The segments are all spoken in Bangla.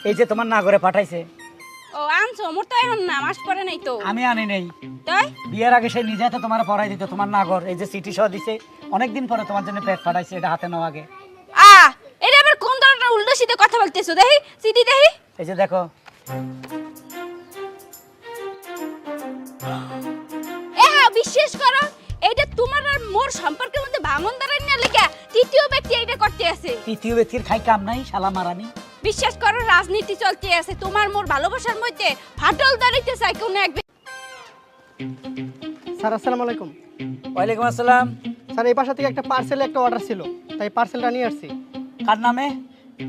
এই যে তোমার নাগরে পাঠাইছে। ও আনছো, মোর তো এখন না, মাস পরে নাই তো। আমি আনি নেই, তাই বিয়ের আগে সে নিজে হাতে তোমার পড়াই দিত। তোমার নাগর এই যে চিঠি সহ দিছে, অনেকদিন পরে তোমার জন্য পেট পাঠাইছে, এটা হাতে নাও আগে। এটা আবার কোন ধরনের উল্টো সিধে কথা বলতেছো? দেখি সিটি দেখি। এই যে দেখো। বিশ্বাস করো, এইটা তোমার আর মোর সম্পর্কের মধ্যে ভাঙন ধরে নিয়ে লেখা তৃতীয় ব্যক্তি এইটা করতে আছে। তৃতীয় ব্যক্তির খাই কাম নাই, শালা মারানি। বিশ্বাস করো, রাজনীতি চলতে আছে, তোমার মোর ভালোবাসার মধ্যে ফাটল ধরিতে চাই কোন এক। স্যার আসসালামু আলাইকুম। ওয়ালাইকুম আসসালাম। স্যার এই বাসা থেকে একটা পার্সেলে একটা অর্ডার ছিল, তাই পার্সেলটা নিয়ে আসছি। কার নামে?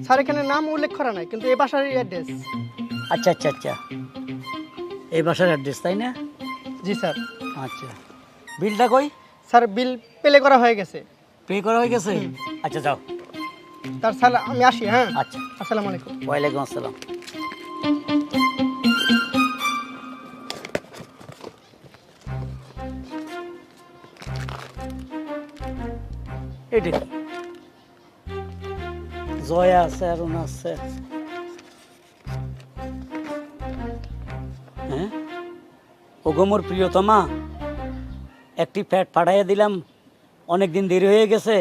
স্যার এখানে নাম উল্লেখ করা নাই, কিন্তু এই বাসার অ্যাড্রেস। আচ্ছা আচ্ছা আচ্ছা, এই বাসার অ্যাড্রেস তাই না? জি স্যার। আচ্ছা, বিলটা কই? স্যার বিল পেলে করা হয়ে গেছে। পে করা হয়ে গেছে? আচ্ছা যাও। তার স্যার আমি আসি। হ্যাঁ আচ্ছা, আসসালামু আলাইকুম। ওয়ালাইকুম আসসালাম। এটা কি? জয়া আছে আর ওনা আছে। হ্যাঁ, ওগো মোর প্রিয়তমা, একটি ফ্যাট পাঠাইয়া দিলাম, অনেক দিন দেরি হয়ে গেছে,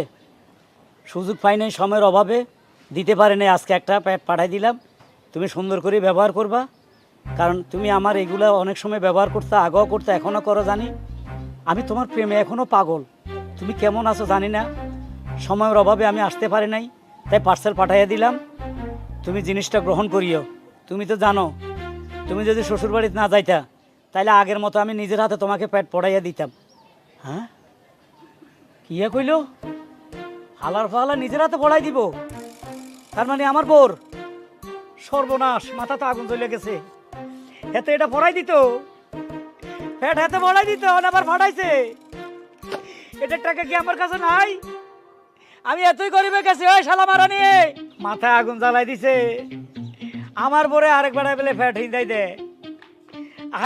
সুযোগ পাই নাই, সময়ের অভাবে দিতে পারে নাই। আজকে একটা প্যাট পাঠাই দিলাম, তুমি সুন্দর করে ব্যবহার করবা, কারণ তুমি আমার এগুলো অনেক সময় ব্যবহার করতে, আগেও করতে, এখনও করো জানি। আমি তোমার প্রেমে এখনও পাগল। তুমি কেমন আছো জানি না, সময়ের অভাবে আমি আসতে পারি নাই, তাই পার্সেল পাঠাইয়া দিলাম, তুমি জিনিসটা গ্রহণ করিও। তুমি তো জানো, তুমি যদি শ্বশুরবাড়িতে না যাইতা, তাইলে আগের মতো আমি নিজের হাতে তোমাকে প্যাট পড়াইয়া দিতাম। হ্যাঁ, কিয়া কইল? হালার ফালা নিজের হাতে পড়াই দিব? তার মানে আমার বোর সর্বনাশ, মাথা তো আগুন জ্বলে গেছে। এতে এটা পড়াই দিত, প্যাট হাতে পড়াই দিত, আবার ফাটাইছে। এটার টাকা কি আমার কাছে নাই? আমি এতই গরিবে গেছি, ওই শালা মারানি, মাথায় আগুন জ্বালাই দিছে। আমার পরে আরেকবার বেলে ফ্যাট হিন্দাই দে।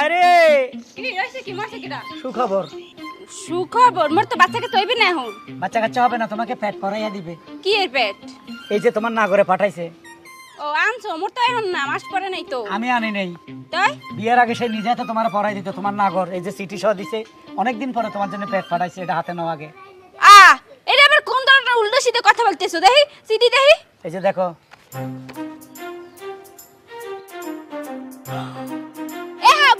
আরে কি হইছে? কি মারছে কিডা? সুখবর। সুখবর? মোর তো বাচ্চাকে তৈবে না এখন। বাচ্চা কাচ্চা হবে না, তোমাকে পেট পরাইয়া দিবে। কি এর পেট? এই যে তোমার নাগরে পাঠাইছে। ও আনছো, মোর তো এখন না, মাস পরে নাই তো। আমি আনি নেই, তাই বিয়ের আগে সে নিজে হাতে তোমার পড়াই দিত। তোমার নাগর এই যে চিঠি সহ দিছে, অনেকদিন পরে তোমার জন্য পেট পাঠাইছে, এটা হাতে নাও আগে। এটা আবার কোন ধরনের উল্টো সিধে কথা বলতেছো? দেখি সিটি দেখি। এই যে দেখো।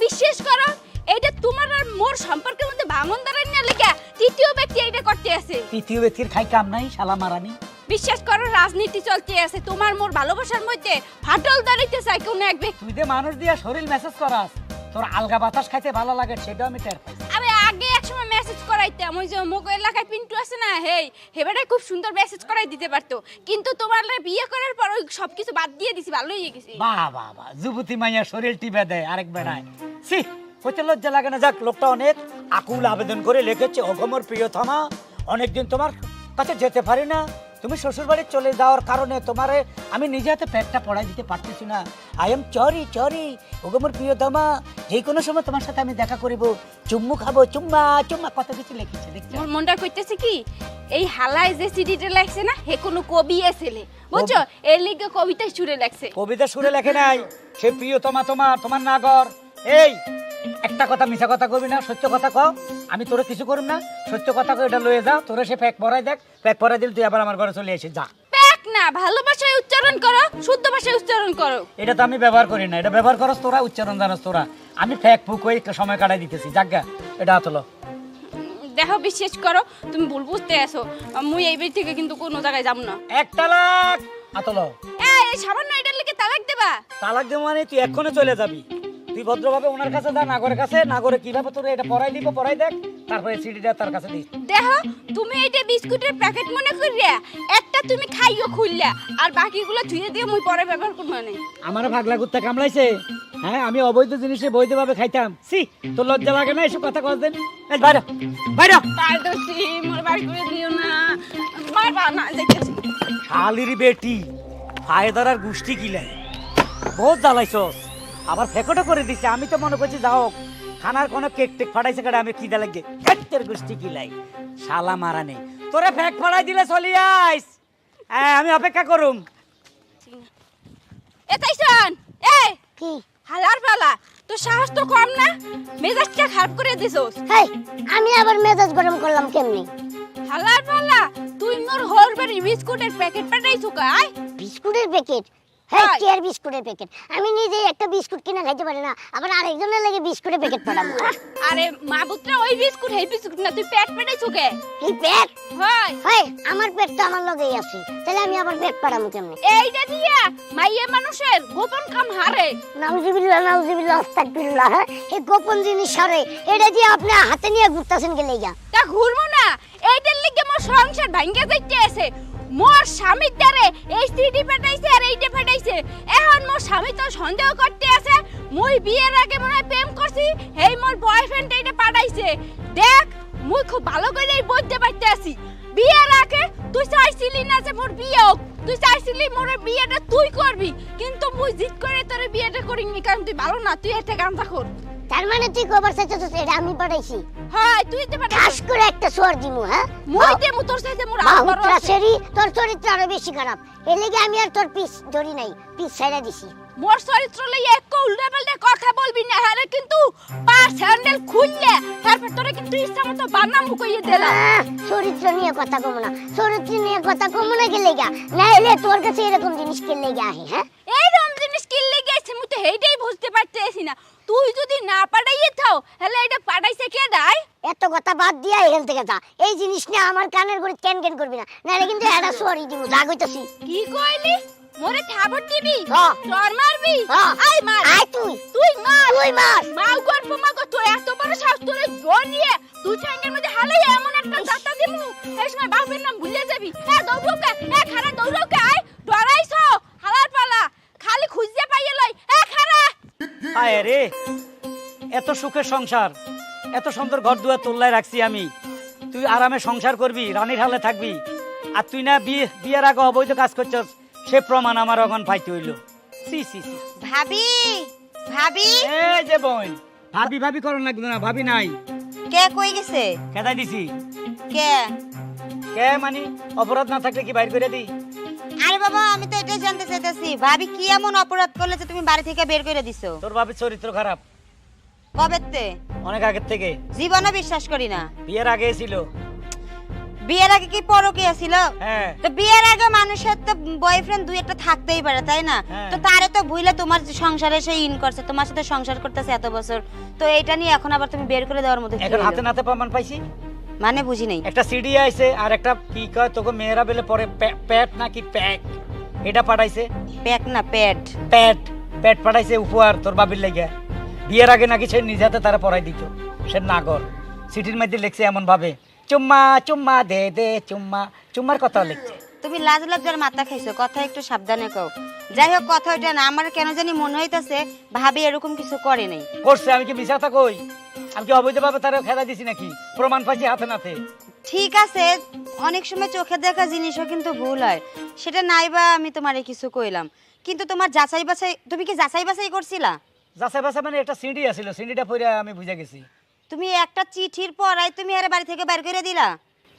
বিশ্বাস করো, এইটা তোমার আর মোর সম্পর্কের মধ্যে ভাঙন ধরে নিয়ে লেখা তৃতীয় ব্যক্তি এইটা করতে আছে। তৃতীয় ব্যক্তির খাই কাম নাই, শালা মারানি। বিশ্বাস করো, রাজনীতি চলতে আছে, তোমার মোর ভালোবাসার মধ্যে ফাটল ধরিতে চাই কোন এক ব্যক্তি। তুই যে মানুষ দিয়া শরীর মেসেজ করাস, তোর আলগা বাতাস খাইতে ভালো লাগে, সেটাও আমি টের পাই। আমি আগে একসময় মেসেজ করাইতাম, ওই যে মোগ এলাকায় পিন্টু আছে না, হেবারে খুব সুন্দর মেসেজ করাই দিতে পারতো, কিন্তু তোমার বিয়ে করার পর ওই সবকিছু বাদ দিয়ে দিছি, ভালো হয়ে গেছি। বাহ বাহ বাহ, যুবতী মাইয়া শরীর টিপে দেয় আরেক বেড়ায়। সি, হইতে লজ্জা লাগে না? যাক, লোকটা অনেক আকুল আবেদন করে লিখেছে, অগমর প্রিয়তমা, অনেকদিন তোমার কাছে যেতে পারি না, তুমি শ্বশুরবাড়ি চলে যাওয়ার কারণে তোমারে আমি নিজে হাতে পেটটা পড়াই দিতে পারতেছি না। আই এম চরি চরি, ওগমর প্রিয়তমা, যে কোনো সময় তোমার সাথে আমি দেখা করিব, চুম্মু খাবো, চুম্মা চুম্মা, কত কিছু লিখেছে দেখছো। মোর মনটা কইতেছে কি, এই হালায় যে সিডিটা লাগছে না, হে কোনো কবি এসেলে, বুঝছো, এর লিগে কবিতা সুরে লাগছে। কবিতা সুরে লেখে নাই, সে প্রিয়তমা তোমার, তোমার নাগর। এই একটা কথা মিছা কথা কবি না, সত্য কথা কও, আমি তোরে কিছু করব না, সত্য কথা কই, এটা লয়ে যাও, তোরে সে প্যাক পরাই দেখ, প্যাক পরাই দিল, তুই আবার আমার ঘরে চলে এসে যা। প্যাক না, ভালো ভাষায় উচ্চারণ করো, শুদ্ধ ভাষায় উচ্চারণ করো। এটা তো আমি ব্যবহার করি না, এটা ব্যবহার করস তোরা, উচ্চারণ জানাস তোরা। আমি ফ্যাক ফুক হয়ে একটা সময় কাটাই দিতেছি, জাগা এটা হাতলো। দেখো, বিশ্বাস করো, তুমি ভুল বুঝতে আসো, মুই এই বাড়ি থেকে কিন্তু কোনো জায়গায় যাব না। এক তালাক হাতলো। এই সামান্য এটার লিগে তালাক দেবা? তালাক দেব মানে তুই এক্ষণে চলে যাবি, তুই ভদ্রভাবে ওনার কাছে যা, নাগরের কাছে, নাগরে কিভাবে তোর এটা পড়াই দিব, পড়াই দেখ, তারপরে সিডিটা তার কাছে দিস। দেখো, তুমি এইটা বিস্কুটের প্যাকেট মনে করিয়া একটা তুমি খাইও খুললা, আর বাকিগুলো ধুয়ে দিয়ে মুই পরে ব্যবহার করব না। আমার ভাগলা কুত্তা কামড়াইছে। হ্যাঁ, আমি অবৈধ জিনিসে বৈধভাবে খাইতাম। সি, তোর লজ্জা লাগে না এসব কথা কস দেন? বাইরে বাইরে, তাই তো মোর বাড়ি করে দিও না, মারবা না, দেখেছি। শালির বেটি, ফায়দার গুষ্টি কিলাই, বহুত জ্বালাইছস, আবার ফেকটা করে দিছে। আমি তো মনে করছি যাও খানার কোনো কেক টেক ফাটাইছে কাটে, আমি খিদা লাগে ফেটের গুষ্টি কিলাই, শালা মারা নেই। তোরে ফেক ফাটাই দিলে চলি আইস, হ্যাঁ আমি অপেক্ষা করুম। এটাই শোন এ কি হালার পালা তো সাহস তো কম না মেজাজটা খারাপ করে দিছস হেই আমি আবার মেজাজ গরম করলাম কেমনি? হালার পালা তুই মোর হোলবারি বিস্কুটের প্যাকেট পাঠাইছো কাই বিস্কুটের প্যাকেট? হ্যাঁ হাই। কি আর বিস্কুটের প্যাকেট? আমি নিজেই একটা বিস্কুট কিনে খাইতে পারি না, আবার আরেকজনের লাগে বিস্কুটের প্যাকেট পাঠাবো? আরে মাবুতরা ওই বিস্কুট হেই বিস্কুট না তুই প্যাট পাঠাইছো কে কি পেট? হয় হয় আমার পেট তো আমার লগেই আছে, তাহলে আমি আবার পেট পাঠাবো কেমনে? এইটা দিয়া মাইয়া মানুষের গোপন কাম হারে নাউজুবিল্লাহ আস্তাগফিরুল্লাহ। এই গোপন জিনিস সরে এটা দিয়ে আপনি হাতে নিয়ে ঘুরতেছেন গেলে যা। তা ঘুরবো না এইটার লিগে মোর সংসার ভাঙ্গা যাইতে আছে মোর স্বামীর দ্বারে এই সিডি পাঠাইছে আর এইটা পাঠাইছে এখন মোর স্বামী তো সন্দেহ করতে আছে মুই বিয়ের আগে মনে হয় প্রেম করছি এই মোর বয়ফ্রেন্ড এইটা পাঠাইছে দেখ মুই খুব ভালো করেই বলতে পারতে আছি বিয়ের আগে তুই চাইছিলি না যে মোর বিয়ে হোক তুই চাইছিলি মোর বিয়েটা তুই করবি কিন্তু মুই জিদ করে তোর বিয়েটা করিনি কারণ তুই ভালো না তুই এতে গামছা কর তার মানে তুই কবার চাইছিস এটা আমি পাঠাইছি? হয় তুই তো পাঠাইছিস ঠাস করে একটা সোয়ার দিমু, হ্যাঁ? মুই দেমু তোর সাথে মোর আবার বাহুত্রা সেরি তোর চরিত্র আরো বেশি খারাপ, এর লেগে আমি আর তোর পিস ধরি নাই, পিস ছাইড়া দিছি। মোর চরিত্র লইয়া এক উল্টা পাল্টা কথা বলবি না হ্যাঁ কিন্তু পা স্যান্ডেল খুললে তারপর তোরে কিন্তু ইচ্ছা মতো বানা মুকইয়ে দিলাম চরিত্র নিয়ে কথা কম না, চরিত্র নিয়ে কথা কম না গেলে গা, না এলে তোর কাছে এরকম জিনিস কেলে গা আহে, হ্যাঁ? এই রকম জিনিস কিনলে গেছে মুই তো হেইটাই বুঝতে পারতেছি না তুই যদি না পাঠাইয়ে থাও তাহলে এটা পাঠাইছে কে দাই এত কথা বাদ দিয়া এখান থেকে যা, এই জিনিস নিয়ে আমার কানের গড়ি ক্যান ক্যান করবি না, নাহলে কিন্তু এটা সরি দিমু, যা কইতাছি। কি কইলি মোরে থাবর দিবি হ্যাঁ। তোর মারবি হ্যাঁ। আই মার আয় তুই তুই মার তুই মার। মাও গর্ব মাগো তুই এত বড় সাহস তোরে জড়িয়ে তুই ঠ্যাঙ্গের মধ্যে হালাই এমন একটা জাতা দিমু এই সময় বাপের নাম ভুলে যাবি হ্যাঁ দৌড়কে হ্যাঁ খারা দৌড়কে আয় ডরাইছো হালার পালা খালি খুঁজতে পাইয়ে লই হ্যাঁ খারা আয় রে, এত সুখের সংসার, এত সুন্দর ঘর দুয়ার তোল্লায় রাখছি আমি, তুই আরামে সংসার করবি, রানীর হালে থাকবি, আর তুই না বিয়ের আগে অবৈধ কাজ করছস, সে প্রমাণ আমার এখন পাইতে হইল। সি সি সি। ভাবি ভাবি এই যে বোন, ভাবি ভাবি করন লাগবে না, ভাবি নাই, কে কই গেছে? খেদাই দিছি। কে? কে মানে অপরাধ না থাকলে কি বাইর করে দিই? আরে বাবা আমি তো এটা জানতে চাইতেছি ভাবি কি এমন অপরাধ করলে যে তুমি বাড়ি থেকে বের করে দিছো? তোর ভাবির চরিত্র খারাপ, কবেতে? অনেক আগের থেকে, জীবনও বিশ্বাস করি না। বিয়ের আগে ছিল। বিয়ের আগে কি পরকীয়া ছিল? হ্যাঁ। তো বিয়ের আগে মানুষের তো বয়ফ্রেন্ড দুই একটা থাকতেই পারে তাই না? হ্যাঁ। তো তারে তো ভুলে তোমার সংসারে সে ইন করছে, তোমার সাথে সংসার করতেছে এত বছর, তো এটা নিয়ে এখন আবার তুমি বের করে দেওয়ার মধ্যে কি এখন হইলো? হাতে নাতে প্রমাণ পাইছি, মানে বুঝি নাই। একটা সিডি আইছে আর একটা কি কয় তোকে মেয়েরা বেলে পরে প্যাট নাকি প্যাক, এটা পাঠাইছে। প্যাক না প্যাড। প্যাট প্যাট পাঠাইছে উপহার তোর বাবির লাগে, বিয়ের আগে নাকি সে নিজ হাতে তারা পড়াই দিত, সে নাগর। সিটির মধ্যে লিখছে এমন ভাবে চুম্মা চুম্মা দে দে চুম্মা, চুম্মার কথা লিখছে। তুমি লাজ লজ্জার মাথা খাইছো, কথা একটু সাবধানে কও। যাই হোক কথা ওইটা না, আমার কেন জানি মনে হইতাছে ভাবি এরকম কিছু করে নাই। করছে, আমি কি মিছা কথা কই? আমি কি অবৈধভাবে তারা খেলা দিছি নাকি? প্রমাণ পাইছি হাতে নাতে। ঠিক আছে, অনেক সময় চোখে দেখা জিনিসও কিন্তু ভুল হয়, সেটা নাইবা আমি তোমারে কিছু কইলাম, কিন্তু তোমার যাচাই বাছাই, তুমি কি যাচাই বাছাই করছিলা? যাচাই বাছাই মানে একটা সিডি আছিল, সিডিটা পড়ে আমি বুঝে গেছি। তুমি একটা চিঠির পড়াই তুমি আরে বাড়ি থেকে বের করে দিলা?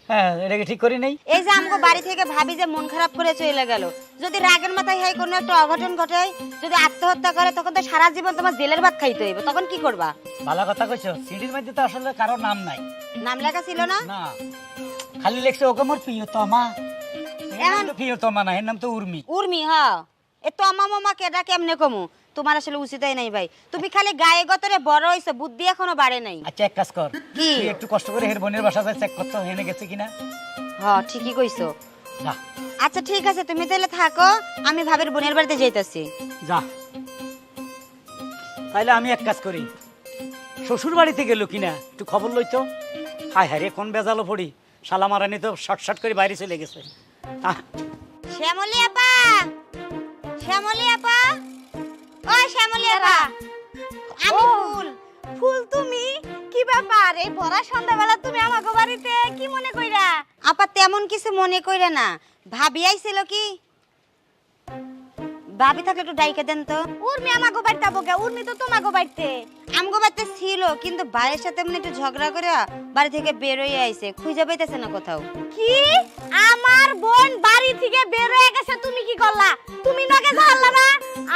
হ্যাঁ, এটা কি ঠিক করি নাই? এই যে আমাকে বাড়ি থেকে ভাবি যে মন খারাপ করে চলে গেল, যদি রাগের মাথায় হয় কোনো একটা অঘটন ঘটায়, যদি আত্মহত্যা করে, তখন তো সারা জীবন তোমার জেলের ভাত খাইতে হইবে, তখন কি করবা? ভালো কথা কইছো, সিডির মধ্যে তো আসলে কারো নাম নাই। নাম লেখা ছিল না? না, খালি লিখছে ওকে মোর প্রিয়তমা। এখন প্রিয়তমা না, এর নাম তো উর্মি। উর্মি, হ এ তো আমা মামা কেডা কেমনে কমু? তোমার আসলে উচিতই নাই ভাই, তুমি খালি গায়ে গতরে বড় হইছো, বুদ্ধি এখনো বাড়ে নাই। আচ্ছা এক কাজ কর, কি? তুই একটু কষ্ট করে হের বোনের বাসা যায় চেক করতে, হেনে গেছে কিনা। হ ঠিকই কইছো। যা আচ্ছা ঠিক আছে, তুমি তাহলে থাকো, আমি ভাবির বোনের বাড়িতে যাইতাছি। যা, তাইলে আমি এক কাজ করি, শ্বশুর বাড়িতে গেল কিনা একটু খবর লইতো। হায় হায় রে, কোন বেজালো পড়ি, শালা মারানি তো শর্ট শর্ট করে বাইরে চলে গেছে। শ্যামলী আপা, শ্যামলী আপা, ও শ্যামলী আপা, আমি ফুল। ফুল তুমি কি ব্যাপার এই ভরা সন্ধ্যাবেলা তুমি আমাগো বাড়িতে কি মনে কইরা? আপা তেমন কিছু মনে কইরা না, ভাবি আইছিল কি? ভাবি থাকলে একটু ডাইকে দেন তো। উর্মি আমাগো বাড়িতে বকে, উর্মি তো তোমাগো বাড়িতে। আমগো বাড়িতে ছিল, কিন্তু ভাইয়ের সাথে এমনি একটু ঝগড়া করে বাড়ি থেকে বের হয়ে আইছে, খুঁজে পাইতেছে না কোথাও। কি আমার বোন বাড়ি থেকে বের হয়ে গেছে, তুমি কি করলা? তুমি নাকে জানলা না?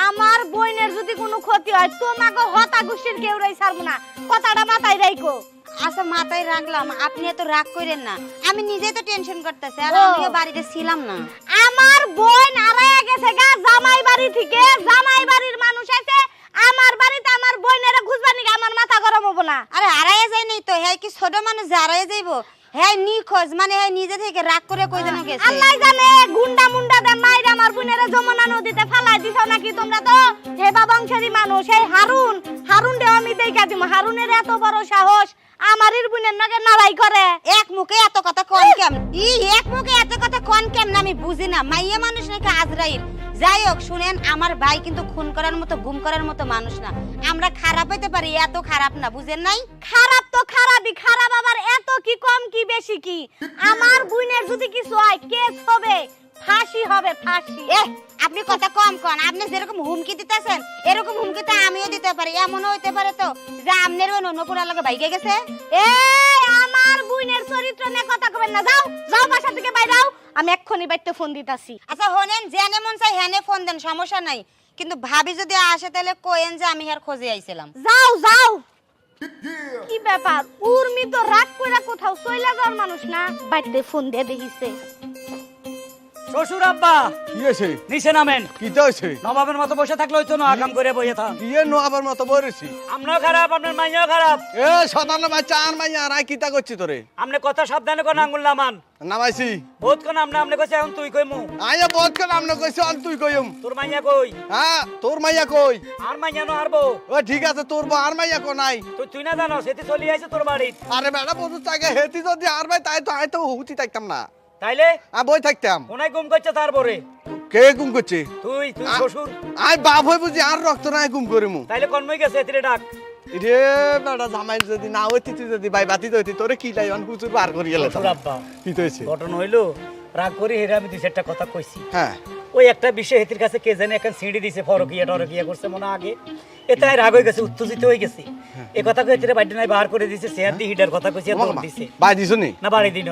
আমার বোনের যদি কোনো ক্ষতি হয় তোমাগো হতা গুষ্টির কেউ রাই ছাড়বো না, কথাটা মাথায় রাখো। আচ্ছা মাথায় রাখলাম, আপনি এত রাগ করেন না, আমি নিজেই তো টেনশন করতেছি, আর আমিও বাড়িতে ছিলাম না। আমার বোন হারায় গেছে গা জামাই বাড়ি থেকে, জামাই বাড়ির মানুষ আছে আমার বাড়িতে, আমার বোনেরা খুঁজবানি, আমার মাথা গরম হবো না। আরে হারাইয়া যায় নাই তো, হ্যাঁ কি ছোট মানুষ যে হারাইয়া যাইবো? হ্যাঁ নিখোঁজ, মানে হ্যাঁ নিজে থেকে রাগ করে কই যেন গেছে। আল্লাহ জানে, গুন্ডা মুন্ডা দে মাইরা আমার বোনেরা যমুনা নদীতে ফালাই দিছো নাকি তোমরা? তো হে বাবংশেরই মানুষ, এই হারুন দে আমি দেখা দিমু। হারুনের এত বড় সাহস আমারই বোনের নাকে লড়াই করে। এক মুখে এত কথা কোন কেমন? এক মুখে এত কথা কোন কেমন আমি বুঝি না। মাইয়া মানুষ নাকি আজরাইল? যাই হোক শুনেন, আমার ভাই কিন্তু খুন করার মতো গুম করার মতো মানুষ না। আমরা খারাপ হইতে পারি, এত খারাপ না, বুঝেন নাই? খারাপ তো খারাপই, খারাপ আবার এত কি কম কি বেশি কি? আমার বোনের যদি কিছু হয় কেস হবে, ফাঁসি হবে, ফাঁসি। আপনি কথা কম কন। আপনি যেরকম হুমকি দিতেছেন এরকম হুমকি তো আমিও দিতে পারি। এমনও হইতে পারে তো যে আপনার ওই ননপুরা লাগে ভাইগে গেছে। আমার বোনের চরিত্র নিয়ে কথা কবেন না, যাও যাও বাসা থেকে বাইরে যাও, আমি এক্ষুনি বাইতে ফোন দিতাছি। আচ্ছা হনেন, জেনে মন চাই হ্যানে ফোন দেন, সমস্যা নাই, কিন্তু ভাবি যদি আসে তাহলে কোয়েন যে আমি আর খোঁজে আইছিলাম। যাও যাও। কি ব্যাপার, উর্মি তো রাগ কইরা কোথাও চইলা যাওয়ার মানুষ না, বাইতে ফোন দিয়ে দেখিছে। শ্বশুর আব্বা কি হয়েছে? নিচে নামেন। কি তো হয়েছে? নবাবের মতো বসে থাকলে হইতো না, আকাম করে বসে থাক। কি নো আবার মতো বলেছি? আমরাও খারাপ, আপনার মাইয়াও খারাপ। এ সদান বাচ্চা আর মাইয়া আর আই কিতা করছি তোরে? আপনি কথা সাবধানে কোন আঙ্গুল নামান। নামাইছি বহুত কোন আপনি কইছে এখন তুই কইমু। আইয়া বহুত কোন আমনে কইছ অন তুই কইম। তোর মাইয়া কই? হ্যাঁ তোর মাইয়া কই? আর মাইয়া নো আরবো। ও ঠিক আছে, তোর বউ আর মাইয়া কো নাই? তুই না জানো সেটি চলি আইছে তোর বাড়ি। আরে বেটা বন্ধু চাগে হেতি যদি আর ভাই তাই তো আই তো হুতি থাকতাম না। তাইলে আমি বই থাকতাম। কোনায় গুম করছে তারপরে? কে গুম করছে? তুই শ্বশুর। আই বাপ হই বুঝি আর রক্ত নাই গুম করিমু। তাইলে কনমই গেছে এতিরে ডাক। রে বেটা জামাই যদি না হইতি তুই যদি ভাই বাতি হইতি তোরে কি লাই অন হুচুর বার করি গেল। শ্বশুর আব্বা কি হইছে? ঘটনা হইলো রাগ করি হেরে আমি দুই চারটা কথা কইছি। হ্যাঁ ওই একটা বিষয় হেতির কাছে কে জানে এখন সিঁড়ি দিছে, ফরকিয়া টরকিয়া করছে মনে আগে, এটাই রাগ হয়ে গেছে, উত্তেজিত হয়ে গেছে। এই কথা কই হেতিরে বাইরে নাই বার করে দিছে, শেয়ার দি হিটার কথা কইছে দৌড় দিছে। ভাই দিছো নি? না বাড়ি দিন।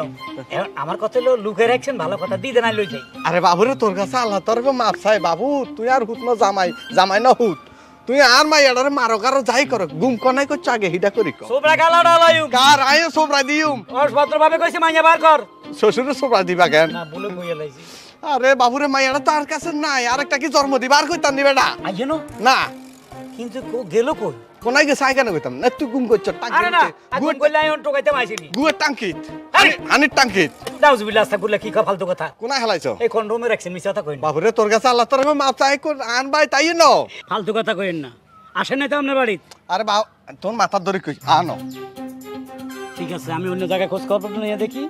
এখন আমার কথা হলো লুকে রাখছেন, ভালো কথা দি দেন, লই যাই। আরে বাবুরে তোর কাছে আল্লাহ তরফে মাপ চাই বাবু, তুই আর হুত না জামাই, জামাই না হুত, তুই আর মাই এডারে মারো কারো যাই করো, গুম কনাই করছ আগে হিডা করি কর। সোবরা গালা ডালায়ু কার আয় সোবরা দিউম? ভদ্র ভাবে কইছে মাইয়া বার কর। শ্বশুরে সোবরা দিবা কেন? না বলে বইয়া লাইছি। আরে বাবুরে মাইয়াটা তার কাছে নাই, আরেকটা কি জন্ম দিবার কইতাম নি বেটা? আইনো না কিন্তু কো গেল কই? কোনাই গেছে আই কেন কইতাম না? তুই গুম করছ আরে না টাঙ্কি আগুন কইলে আইন টোকাইতে মাইছিনি। গুয়ের টাঙ্কিত আরে! হানির টাঙ্কিত নাউজুবিল্লাহ আস্তাগফিরুল্লাহ, কি কা ফালতু কথা। কোনায় হেলাইছ? এই কন্ডমে রাখছেন, মিছা কথা কইন না। বাবুরে তোর কাছে আল্লাহ তরফে মাপ চাই কর আন ভাই তাই ন। ফালতু কথা কইন না। আসেন নাই তো আপনার বাড়ি? আরে বা তোর মাথার ধরে কই আনো। ঠিক আছে, আমি অন্য জায়গায় খোঁজ খবর নিয়ে দেখি।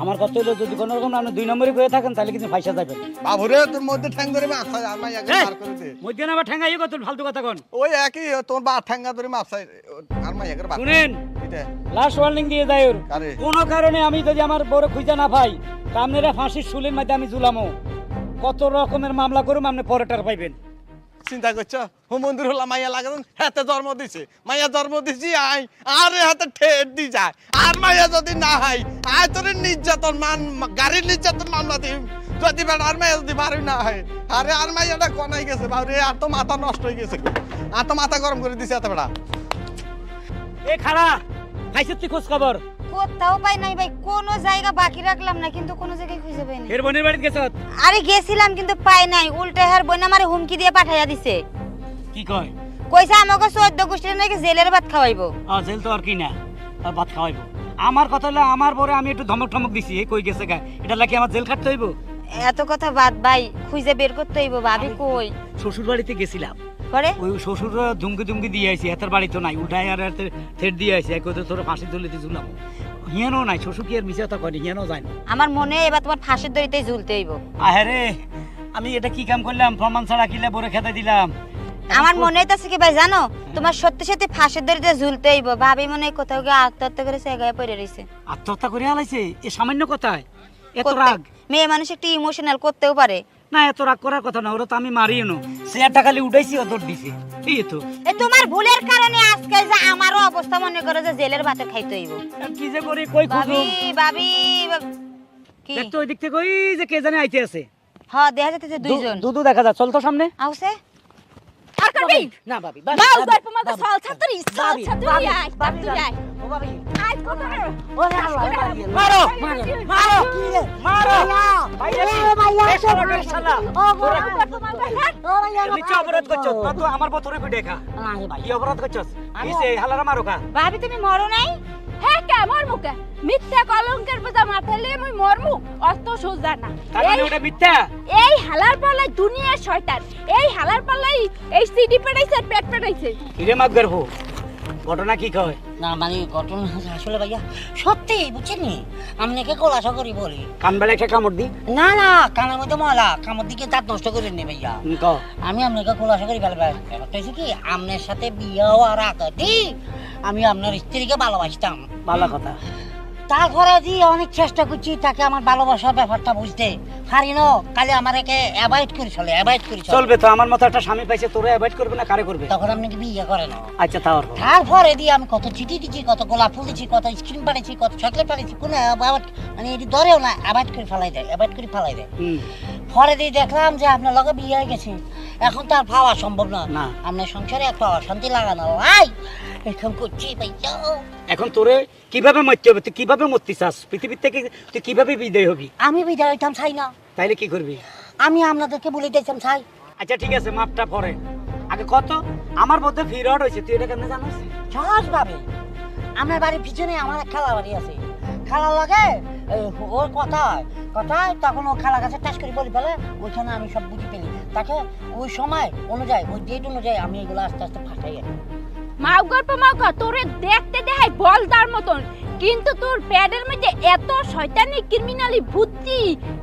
আমার কথা হলো যদি কোনো রকম আপনি 2 নম্বরই করে থাকেন তাহলে কিন্তু পয়সা যাবেন। বাবুরে তোর মধ্যে ঠ্যাং ধরে মাপ চাই আর মাই আগে বার করে দে। মধ্যে না আবার ঠেঙ্গাই কত ফালতু কথা কোন। ওই একই তোর বা ঠ্যাঙ্গা ধরে মাপ চাই আর মাই আগে বার। শুনেন, এটা লাস্ট ওয়ার্নিং দিয়ে যাই ওর। কারে? কোনো কারণে আমি যদি আমার বড় খুঁজে না পাই তা আপনারা ফাঁসির শুলির মধ্যে আমি ঝুলামো। কত রকমের মামলা করুম, আপনি পরেটার পাইবেন। চিন্তা করছো হুম মন্দির হলা মাইয়া লাগান হাতে জন্ম দিছে, মাইয়া জন্ম দিছি আই আরে হাতে ঠেট দি যায় আর মাইয়া যদি না হয় আয় তোর নির্যাতন মান গাড়ির নির্যাতন মামলা দিম যদি বেটা আর মাইয়া যদি বাড়ি না হয়। আরে আর মাইয়াটা কনাই গেছে বাবুরে, আর তো মাথা নষ্ট হয়ে গেছে, আর তো মাথা গরম করে দিছে এত বেটা। এ খাড়া খাইছে তুই খোঁজ খবর? কোথাও পাই নাই ভাই, কোনো জায়গা বাকি রাখলাম না, কিন্তু কোনো জায়গায় খুঁজে পাই নাই। এর বোনের বাড়িতে গেছ? আরে গেছিলাম কিন্তু পাই নাই, উল্টে হার বোন আমারে হুমকি দিয়ে পাঠাইয়া দিছে। কি কয়? কইছে আমাকে 14 গোষ্ঠীর নাকি জেলের ভাত খাওয়াইবো। জেল তো আর কি না, আর ভাত খাওয়াইবো। আমার কথা হলো আমার পরে আমি একটু ধমক টমক দিছি, এ কই গেছে গা, এটা লাগি আমার জেল খাটতে হইব? এত কথা বাদ ভাই, খুঁজে বের করতে হইব। ভাবি কই? শ্বশুর বাড়িতে গেছিলাম, করে ওই শ্বশুর ধুমকি ধুমকি দিয়ে আইছি, এত বাড়ি তো নাই, উঠাই আর থেট দিয়ে আইছি, এক কথা তোর ফাঁসি তুলিতে ঝুলাম। হিয়ানো নাই, শ্বশুর কি আর মিশে কথা করি, হিয়ানো যায় না। আমার মনে হয় এবার তোমার ফাঁসির দড়িতেই ঝুলতে হইব। আরে আমি এটা কি কাম করলাম, প্রমাণ ছাড়া কিলে বরে খেতে দিলাম। আমার মনে হইতাছে কি ভাই জানো, তোমার সত্যি সত্যি ফাঁসির দড়িতে ঝুলতে হইব। ভাবি মনে হয় কোথাও গিয়ে আত্মহত্যা করে জায়গায় পড়ে রইছে। আত্মহত্যা করে হালাইছে? এ সামান্য কথায় এত করতে- রাগ? মেয়ে মানুষ একটু ইমোশনাল করতেও পারে, না এত রাগ করার কথা না, ওরা তো আমি মারিও না, চেয়ারটা খালি উঠাইছি ও দৌড় দিছে, এই তো। এ তোমার ভুলের কারণে আজকে যে আমারও অবস্থা মনে করো যে জেলের ভাতে খাইতে হইব। কি যে করি কই ভাবি খুঁজুম, ভাবি কি দেখতো ওই দিক থেকে ওই যে কে জানে আইতে আছে, হ্যাঁ দেখা যাচ্ছে দুইজন দুদু দেখা যা, চল তো সামনে। আউছে আর কাটি না ভাবি মাল দর পর মাল সাল ছাত্রী সাল ছাত্রী আয় ছাত্রী আয় ও ভাবি আয় কত ওরে আল্লাহ মারো মারো কি রে মারো ভাইয়া শালা ও ভাই ও ভাই নিচে অপরাধ করছো তো আমার বতরে পিঠে খা, কি অপরাধ করছস কিসে হালারা মারো কা? ভাবি তুমি মরো নাই? হ্যাঁ কে মরমু কে মিথ্যা কলঙ্কের বোঝা মাথায় লিয়ে মুই মরমু অত সোজা না। তার মানে ওটা মিথ্যা? এই হালার পাল্লাই দুনিয়ার শয়তান, এই হালার পাল্লাই এই সিডি পেটাইছে আর পেট পেটাইছে। কিরে মাগ গর্ভ ঘটনা কি কয়? না মানে ঘটনা আসলে ভাইয়া সত্যি বুঝছেন নি, আপনাকে খোলাসা করি বলি। কান বেলা একটা কামড় দি না না কানের মধ্যে ময়লা, কামড় দিকে দাঁত নষ্ট করে নি ভাইয়া। ক আমি আপনাকে খোলাসা করি ফেলবে, ব্যাপারটা হচ্ছে কি আপনার সাথে বিয়ে হওয়ার আগে আমি আপনার স্ত্রীকে ভালোবাসতাম, ভালো কথা। তারপরে যে অনেক চেষ্টা করছি তাকে আমার ভালোবাসার ব্যাপারটা বুঝতে পারি না, খালি আমার একে অ্যাভয়েড করে চলে, অ্যাভয়েড করে চলে। চলবে তো, আমার মতো একটা স্বামী পাইছে, তোরে অ্যাভয়েড করবে না কারে করবে? তখন আপনাকে বিয়ে করে না। আচ্ছা তাও তারপরে দিয়ে আমি কত চিঠি দিচ্ছি, কত গোলাপ ফুল দিচ্ছি, কত স্ক্রিন পাঠিয়েছি, কত চকলেট পাঠিয়েছি, কোনো মানে এটি ধরেও না, অ্যাভয়েড করে ফেলাই দেয়, অ্যাভয়েড করে ফেলাই দেয়। পরে দিয়ে দেখলাম যে আপনার লগে বিয়ে হয়ে গেছে, এখন তো আর পাওয়া সম্ভব না, না। আপনার সংসারে একটা অশান্তি লাগানো ভাই এখন করছি ভাই। এখন তোরে কিভাবে মরতে হবে, তুই কিভাবে মরতে চাস পৃথিবীর থেকে, তুই কিভাবে বিদায় হবি? আমি বিদায় হইতাম চাই না, তাইলে কি করবি? আমি আপনাদেরকে বলে দিয়েছিলাম চাই। আচ্ছা ঠিক আছে, মাপটা পরে আগে কত আমার মধ্যে ফিরড হয়েছে, তুই এটা কেন জানিস? সহজ ভাবে আমার বাড়ির পিছনে আমার এক খালা বাড়ি আছে, খালা লাগে ওর কথায় কথায় তখন ও খালা কাছে টাচ করে বলি ফেলে, ওইখানে আমি সব বুঝে ফেলি, তাকে ওই সময় অনুযায়ী ওই ডেট অনুযায়ী আমি এগুলো আস্তে আস্তে ফাটাই। মাও গল্প মাও গা তোরে দেখতে দেখাই বলদার মতন, কিন্তু তোর প্যাডের মধ্যে এত শয়তানি ক্রিমিনালি বুদ্ধি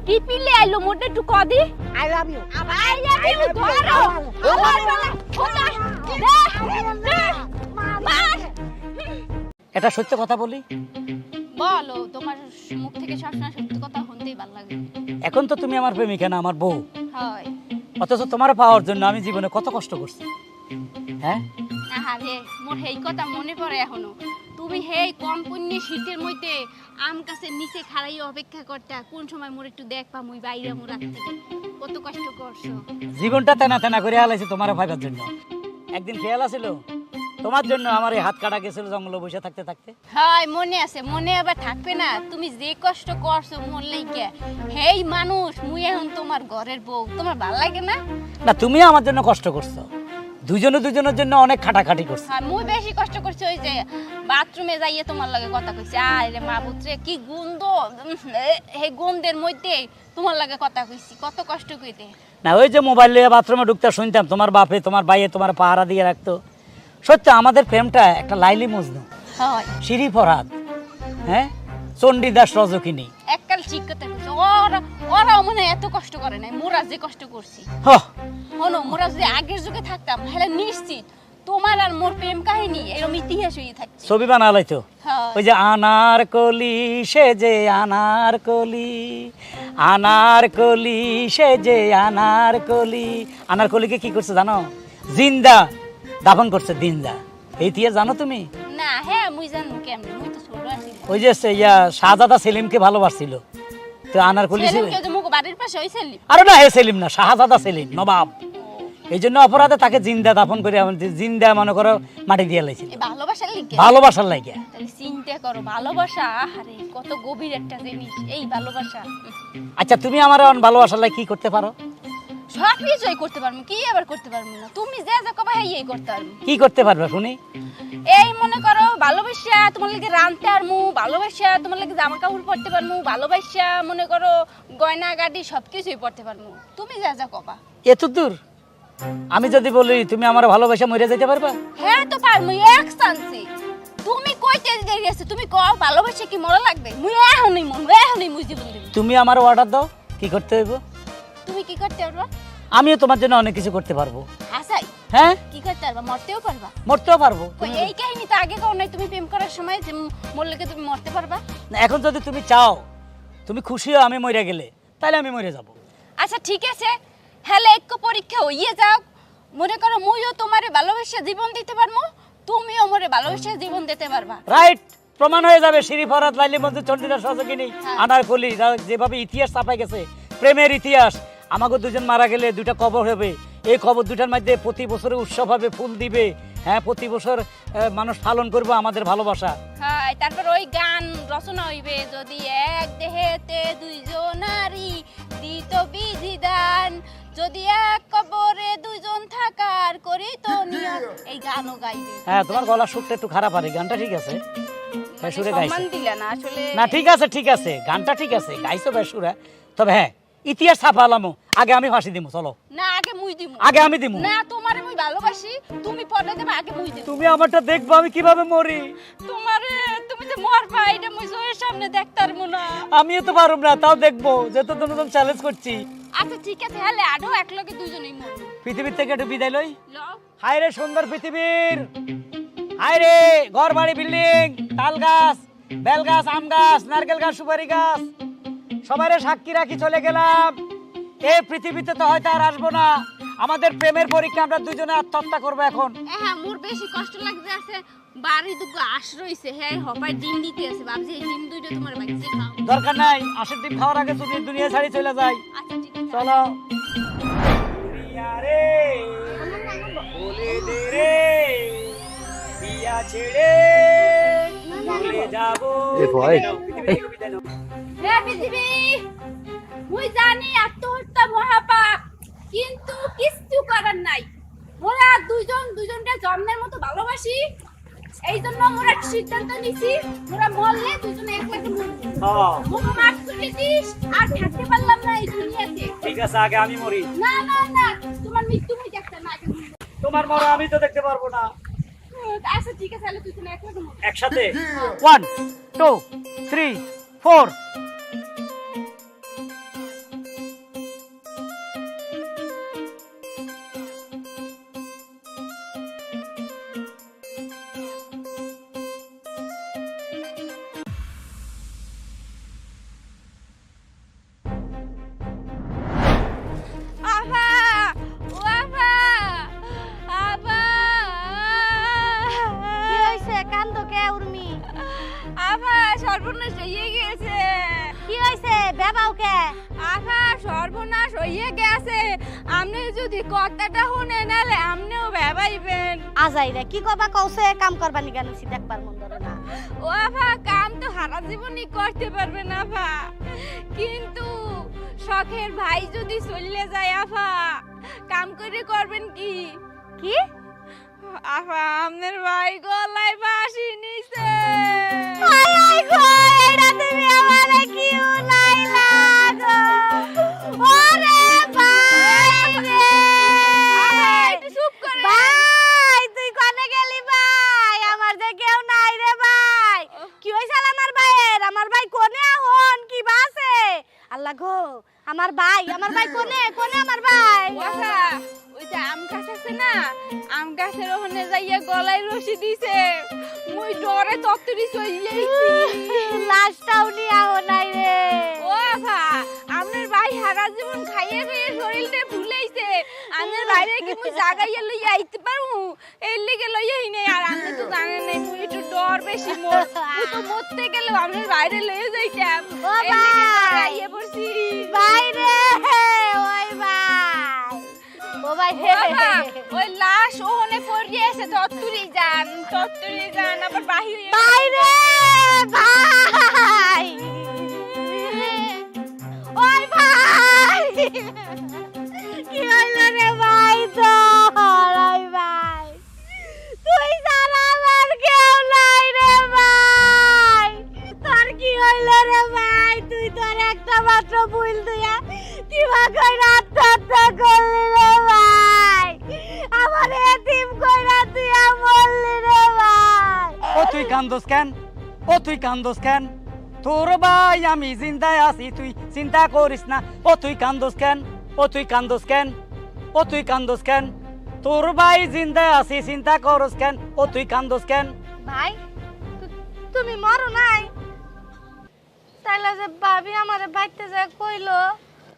কি পিলে আইলো মোটে একটু কদি। I love you. I love you ধরো আমার বেলা খোদা দে মার। এটা সত্য কথা বলি, বলো তোমার মুখ থেকে সবসময় সত্যি কথা শুনতেই ভালো লাগে। এখন তো তুমি আমার প্রেমিকা না, আমার বউ, হয় অথচ তোমার পাওয়ার জন্য আমি জীবনে কত কষ্ট করছি। হ্যাঁ আরে মোর এই কথা মনে পড়ে এখনো, তুমি হেই কম পুণ্যে শীতের মধ্যে আম গাছের নিচে খাড়াই অপেক্ষা করতা কোন সময় মোর একটু দেখবা মুই বাইরে মোর রাত থেকে কত কষ্ট করছো। জীবনটা তেনা তেনা করে হালাইছে তোমার ভাইবার জন্য। একদিন খেয়াল আছিল তোমার জন্য আমার এই হাত কাটা গেছিল জঙ্গলে বসে থাকতে থাকতে। হয় মনে আছে, মনে আবার থাকবে না? তুমি যে কষ্ট করছো মোর লাইগা, হেই মানুষ মুই এখন তোমার ঘরের বউ, তোমার ভালো লাগে না? না তুমি আমার জন্য কষ্ট করছো, দুজনে দুজনের জন্য অনেক খাটাখাটি করছো। আর মুই বেশি কষ্ট করছি ওই যে বাথরুমে যাইয়ে তোমার লগে কথা কইছি, আরে মাবুত্রে কি গন্ধ, এই গন্ধের মধ্যে তোমার লগে কথা কইছি, কত কষ্ট কইতে। না ওই যে মোবাইল নিয়ে বাথরুমে ঢুকতে শুনতাম তোমার বাপে তোমার ভাইয়ে তোমার পাহারা দিয়ে রাখতো। সত্যি আমাদের প্রেমটা একটা লাইলি মজনু, হয় শিরি ফরহাদ, হ্যাঁ চণ্ডীদাস রজকিনী। এককাল ঠিক কথা কইছো, ওরাও মনে হয় এত কষ্ট করে নাই, মোরা যে কষ্ট করছি। হ্যাঁ হনো মোরা যদি আগের যুগে থাকতাম তাহলে নিশ্চিত তোমার আর মোর প্রেম কাহিনী এরকম ইতিহাস হয়ে থাকছে। ছবি বানালাই তো, হ্যাঁ ওই যে আনার কলি সে যে আনার কলি, আনার কলি সে যে আনার কলি। আনার কলিকে কি করছে জানো? জিন্দা দাফন করছে দিনদা। এই ইতিহাস জানো তুমি? না হ্যাঁ মুই জানো কেমনে, মুই তো ছোট আছি। ওই যে শাহজাদা সেলিমকে ভালোবাসছিল, তো আনার কলি ছিল। সেলিমকে যে মুখ বাড়ির পাশে ওই সেলিম? আরে না হে সেলিম না, শাহজাদা সেলিম নবাব। এই জন্য অপরাধে তাকে জিন্দা দাফন করে জিন্দা মনে করো মাটি দিয়ে লাইছিল, এই ভালোবাসার লিগে। ভালোবাসার লাগে। তাহলে চিন্তা করো ভালোবাসা, আরে কত গভীর একটা জিনিস এই ভালোবাসা। আচ্ছা তুমি আমার ভালোবাসার লাগে কি করতে পারো? সব কিছুই করতে পারবো, কি আবার করতে পারবো না? তুমি যা যা কবা এই করতে পারবো। কি করতে পারবে শুনি? এই মনে করো ভালোবাসা তোমার লাগে রানতে পারমু, ভালোবাসা তোমার লাগে জামা কাপড় পরতে পারমু, ভালোবাসা মনে করো গয়না গাড়ি সবকিছুই পরতে পারমু, তুমি যা যা কবা। এত দূর? আমি যদি বলি তুমি আমার ভালোবাসা মরে যেতে পারবা? হ্যাঁ তো পারমু এক চান্সে। তুমি কইতে দেরি আছে, তুমি কও ভালোবাসা কি মরা লাগবে? মুই এখনই মুই জীবন দিব। তুমি আমার অর্ডার দাও, কি করতে হইব? তুমি কি করতে পারবা? আমিও তোমার জন্য অনেক কিছু করতে পারবো। আসাই হ্যাঁ কি করতে পারবা? মরতেও পারবা। মরতেও পারবো। কই এই কাহিনী তো আগে কও নাই, তুমি প্রেম করার সময় যে মরলে কি তুমি মরতে পারবা? না, এখন যদি তুমি চাও, তুমি খুশি হও আমি মরে গেলে, তাহলে আমি মরে যাব। আচ্ছা ঠিক আছে, হ্যালে এক পরীক্ষা হইয়ে যাও, মনে করো মুইও তোমারে ভালোবেসে জীবন দিতে পারবো, তুমিও মোরে ভালোবেসে জীবন দিতে পারবা। রাইট, প্রমাণ হয়ে যাবে শিরি ফরাত লাইলি মঞ্জু চন্ডিদার সহযোগিনী আনার ফলি যেভাবে ইতিহাস ছাপাই গেছে, প্রেমের ইতিহাস। আমাকে দুজন মারা গেলে দুইটা কবর হবে, এই কবর দুটার মধ্যে প্রতি বছরে উৎসব হবে, ফুল দিবে, হ্যাঁ প্রতি বছর মানুষ পালন করবে আমাদের ভালোবাসা। হ্যাঁ, তারপর ওই গান রচনা হইবে, যদি এক দেহেতে দুইজন নারী দিত বিধিদান, যদি এক কবরে দুইজন থাকার করি তো নিয়ত, এই গানও গাইবে। হ্যাঁ, তোমার গলার সুরটা একটু খারাপ আর গানটা ঠিক আছে, হ্যাঁ সুরে গাইছে। সম্মান দিলা না আসলে। না ঠিক আছে, ঠিক আছে, গানটা ঠিক আছে, গাইছো বেশ সুরে। তবে হ্যাঁ, ইতিহাস ছাপালামো, আগে আমি ফাঁসি দিমু, চলো। না, আগে মুই দিমু। আগে আমি দিমু। না, তোমারে মুই ভালোবাসি, তুমি পরে দেবা, আগে মুই দিমু। তুমি আমারটা দেখবো আমি কিভাবে মরি। তোমারে তুমি যে মরবা এটা মুই জয়ের সামনে দেখতারমু না। আমিও তো পারুম না, তাও দেখবো, যেহেতু তোমাদের চ্যালেঞ্জ করছি। আচ্ছা ঠিক আছে, হ্যালে আডো একলগে দুইজনেই মরবো। পৃথিবীর থেকে একটু বিদায় লই। লও। হায় রে সুন্দর পৃথিবীর, হায় রে ঘর বাড়ি বিল্ডিং, তাল গাছ, বেল গাছ, আম গাছ, নারকেল গাছ, সুপারি গাছ, সবাইরে সাক্ষী রাখি চলে গেলাম। এই পৃথিবীতে তো হয়তো আর আসবো না। আমাদের প্রেমের পরীক্ষা আমরা দুজনে আত্মহত্যা করবো এখন। হ্যাঁ, মোর বেশি কষ্ট লাগছে আছে, বাড়ি দুটো আশ রইছে, হ্যাঁ হপায় ডিম দিতে আছে, ভাবছি এই ডিম দুইটা তোমার বাচ্চা খাও। দরকার নাই, আশের ডিম খাওয়ার আগে যদি দুনিয়া ছাড়ি চলে যায়। আচ্ছা ঠিক আছে, চলো। দুনিয়া রে, বলে দে রে, বিয়া ছেড়ে চলে যাবো। হ্যাঁ পৃথিবী, মুই জানি আত্মহত্যা মহাপাপ, কিন্তু কিছু করার নাই। মোরা দুইজনকে জন্মের মতো ভালোবাসি, এই জন্য মোরা একটা সিদ্ধান্ত নিছি, মোরা মরলে দুজনে একসাথে মরবো। মোকে মাফ করে দিস, আর থাকতে পারলাম না এই দুনিয়াতে। ঠিক আছে, আগে আমি মরি। না না না, তোমার মৃত্যু মুই দেখতে না, আগে মরবো। তোমার মরা আমি তো দেখতে পারবো না। আচ্ছা ঠিক আছে, তাহলে দুজনে একসাথে মরবো। একসাথে 1 2 3 4। আভা, ও আভা, আভা। কি হইছে? কান্দো কে উর্মি? আভা, সর্বনাশ হয়ে গেছে। কি হইছে? বেবাও কে? আভা, সর্বনাশ হয়ে গেছে। আপনি যদি কথাটা শুনে নালে আপনিও ভেবাইবেন। আজাই রে, কি কবা কওছে? কাম করবানি কেন? দেখবার মন ধরে না। ও আভা, কাম তো সারা জীবনই করতে পারবে না আভা, কিন্তু শখের ভাই যদি চলে যায় আভা, কাম করে করবেন কি? কি? আভা, আপনার ভাই গলায় ফাঁসি নিছে। আয় আয় গো, এরা তুমি আমারে কি উনাইলা গো? ওরে ভাই রে! আভা, একটু চুপ করে। ভাই, তুই কোনে গেলি ভাই? আমার যে কেউ নাই রে ভাই। কি হইছে আমার ভাইয়ের? আমার ভাই কোনে এখন? কি বাসে? আল্লাহ গো, আমার ভাই কোনে? কোনে আমার ভাই? ও আভা, ওই যে আম গাছ আছে না, আম গাছের ওখানে যাইয়া গলায় রশি দিছে। মুই ডরে তত্তরি চললেই লাশটাও নিয়াও নাই রে। ও আভা, আপনার ভাই সারা জীবন খাইয়ে খাইয়ে শরীরটা ভুলেইছে। আপনার বাইরে কি মুই জাগাইয়া লইয়া আইতে পারবো? এর লিগে লইয়া হি নাই। আর আপনি তো জানেন নাই মুই একটু ডর বেশি মোর, মুই তো মরতে গেলে আপনার বাইরে লইয়া যাইতাম। ও এর লিগে ভাই! ডরে আইয়া পড়ছি। ভাই রে, ওই ভাই, ও ভাই ও আভা, ওই লাশ ওখানে পড়ে আছে, তত্তরি যান আবার বাহির হইয়া- ভাই রে, ভাই, ওই ভাই, কি হইল রে ভাই তোর? ওই ভাই, তুই ছাড়া আমার কেউ নাই রে ভাই। তোর কি হইল রে ভাই? তুই তোর একটা মাত্র ভুল দিয়া কিবা কইরা আত্মহত্যা করলি রে ভাই। আমার এতিম কইরা তুই মরলি রে ভাই। ও তুই কান্দোস কেন? ও তুই কান্দোস কেন? তোর ভাই আমি জিন্দায় আছি, তুই চিন্তা করিস না। ও তুই কান্দোস কেন? ও তুই কান্দোস কেন? ও তুই কান্দোস কেন? তোর ভাই জিন্দায় আছি, চিন্তা করস কেন? ও তুই কান্দোস কেন? ভাই, তুমি মরো নাই? তাইলে যে ভাবি আমারে বাইতে যায় কইলো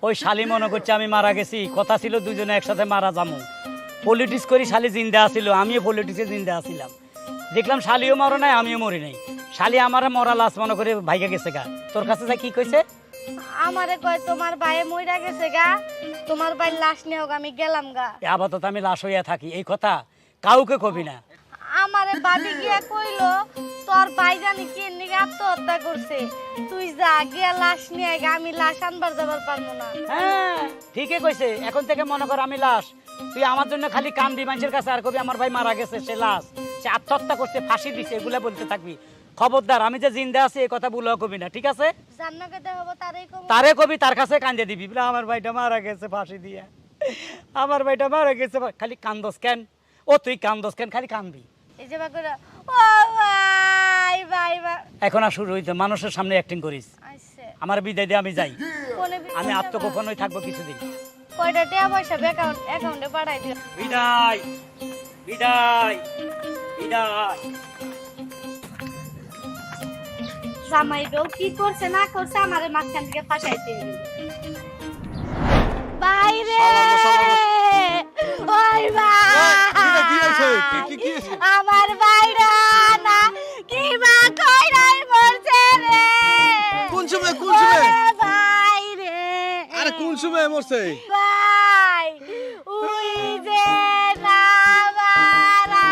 ওই শালি মনে করছে আমি মারা গেছি, কথা ছিল দুজনে একসাথে মারা যাবো। পলিটিক্স করি শালি জিন্দা আসিল, আমিও পলিটিক্সে জিন্দা আসিলাম। দেখলাম শালিও মরে নাই, আমিও মরি নাই। শালি আমার মরা লাশ মনে করে ভাইগা গেছে গা। তোর কাছে যা কি কইছে? আমারে কয় তোমার ভাইয়ে মইরা গেছে গা, তোমার ভাই লাশ নিয়ে হোক আমি গেলাম গা। আপাতত আমি লাশ হইয়া থাকি, এই কথা কাউকে কবি না। আমারে ভাবি গিয়া কইলো তোর ভাই জানি কি নিকে আত্মহত্যা করছে, তুই যা গিয়া লাশ নিয়ে আয়, আমি লাশ আনবার যাবার পারবো না। হ্যাঁ ঠিকই কইছে, এখন থেকে মনে কর আমি লাশ। তুই আমার জন্য খালি কান্দি মানুষের কাছে, আর কবি আমার ভাই মারা গেছে, সে লাশ, সে আত্মহত্যা করছে, ফাঁসি দিছে, এগুলা বলতে থাকবি। খবরদার, আমি যে জিন্দা আছি এই কথা বলেও কবি না, ঠিক আছে? জান্নাকে দেখাবো তারই কম। তারে কবি, তার কাছে কান্দে দিবি, বলে আমার ভাইটা মারা গেছে ফাঁসি দিয়া, আমার ভাইটা মারা গেছে। খালি কান্দস কেন? ও তুই কান্দস কেন? খালি কান্দবি। এই যে বাকুরা ও ভাই ভাই ভাই এখন আর শুরু হইতে, মানুষের সামনে অ্যাক্টিং করিস। আইছে আমার বিদায় দিয়ে আমি যাই, কোনে আমি আত্মগোপনই থাকবো কিছুদিন। কয়টা টাকা পয়সা অ্যাকাউন্টে পাঠাই দিও। বিদায় বিদায় বিদায়। জামাই বউ কি করছে না করছে আমারে মাঝখান থেকে ফাঁসাইতে গেল। বাইরে ওই ভাই আমার বাইরা না কি বা কইরাই মরছে রে। কোন সময় ভাই রে, আরে কোন সময় মরছে? ভাই ওই যে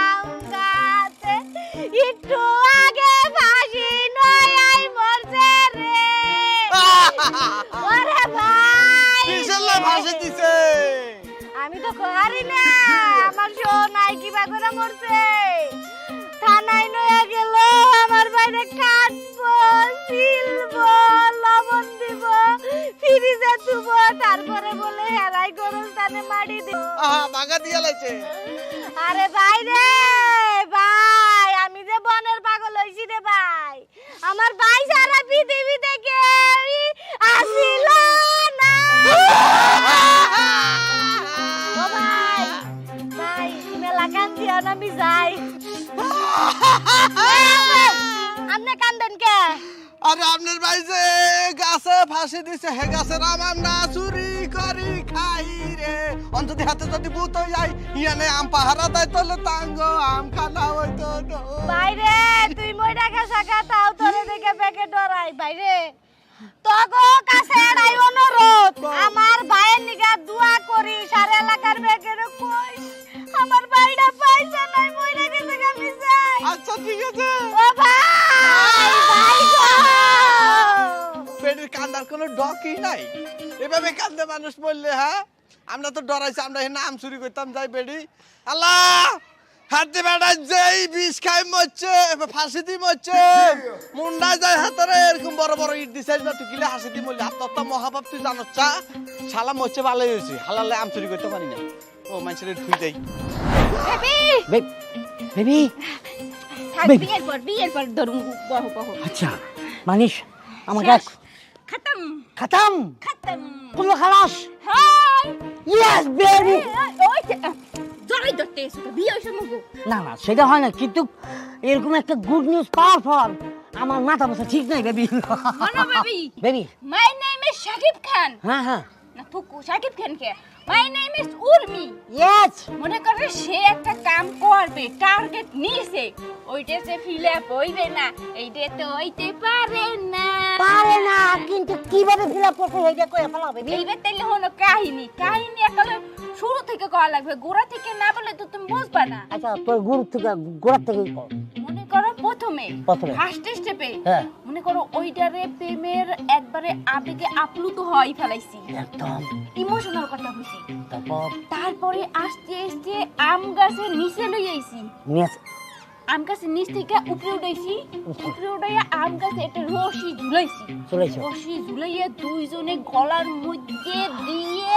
নামারাঙ্গাতে একটু আগে ফাঁসি নয় মরছে রে। ওরে ভাই কিসের ভাষা দিছে? আমি তো কহারি না, আমার সোনাই কিবা করে মরছে। থানায় নয়া গেল, আমার বাইরে কাটবো, সিলবো, লবণ দিব, ফ্রিজে থুব, তারপরে বলে হেরাই গরস্থানে মারি দিব। বাগা দিয়া লাইছে। আরে ভাই রে ভাই, আমি যে বনের পাগল হইছি রে ভাই, আমার ভাই সারা পৃথিবীতে কেউই আসিল না। ও ভাই ভাই মেলা কান্দিও না, আমি যাই। আপনি কান্দেন কে? আরে আপনার ভাই যে গাছে ফাঁসি দিছে, হে গাছের আমার না চুরি করি খাই রে। অন্তত হাতে যদি ভূত হয়ে যায়, ইয়ানে আম পাহারা দেয় তাহলে তাঙ্গ আম খানা হইতো না। বাইরে তুই মইরা গেছা গা, তাও তোরে দেখে বেকে ডরাই। বাইরে তোগো কাছে এড়াই অনুরোধ, আমার ভাইয়ের নিগা দোয়া করি, সারা এলাকার বেকের কই আমার ভাইটা পয়সা নাই, মইরা গেছে গা, আমি যাই। আচ্ছা ঠিক আছে। ও ভাই ভাই গো, পেটের কান্দার কোনো ডকই নাই, এভাবে কান্দে মানুষ বললে? হ্যাঁ আমরা তো ডরাইছি, আমরা এখানে আম চুরি করতাম যাই বেড়ি। আল্লাহ হাতে বেড়া যেই বিষ খাই মরছে, ফাঁসি দি মরছে, মুন্ডা যায় হাতরে এরকম বড় বড় ইট দিছে, তুই কিলে হাসি দি মরলি। আত্মহত্যা মহাপাপ, তুই জানোস চা? শালা মরছে ভালোই হয়েছে, হালালে আম চুরি করতে পারি না। ও মানুষের ঠুই দেই। বেবি থাক, বিয়ের পর ধরুন বহু বহু। আচ্ছা মানিস আমাকে খতম খতম খতম পুরো খালাস। Hi yes baby. ওই জয় দতে এসে বিয়ে হইছে মগো। না না সেটা হয় না, কিন্তু এরকম একটা গুড নিউজ পাওয়ার পর আমার মাথা বসা ঠিক নাই বেবি। মনো baby, baby my name is Shakib Khan. হ্যাঁ হ্যাঁ না ফুকু শাকিব খান কে, my name is Urmi. Yes মনে করে সে একটা কাম করবে, টার্গেট নিছে, ওইটা সে ফিল আপ হইবে না, এইটা তো হইতে পারে না। পারে না, কিন্তু কিভাবে ফিল আপ করতে হইবে কই ফেলা বেবি। এইবার তাইলে হলো কাহিনী একালে শুরু থেকে করা লাগবে, গোড়া থেকে না বলে তো তুমি বুঝবা না। আচ্ছা তোর গুরু থেকে গোড়া থেকে কর। মনে করো প্রথমে প্রথমে। ফার্স্ট স্টেপে হ্যাঁ। মনে করো ওইটারে প্রেমের একবারে আবেগে আপ্লুত হই ফেলাইছি, একদম। ইমোশনাল কথা কইছি। তারপর তারপরে আস্তে আস্তে আম গাছের নিচে লই আইছি, নিয়ে আম গাছের নিচ থেকে উপরে উঠাইছি, উপরে উঠাইয়া আম গাছে একটা রশি ঝুলাইছি, চলেছে। রশি ঝুলাইয়া দুইজনে গলার মধ্যে দিয়ে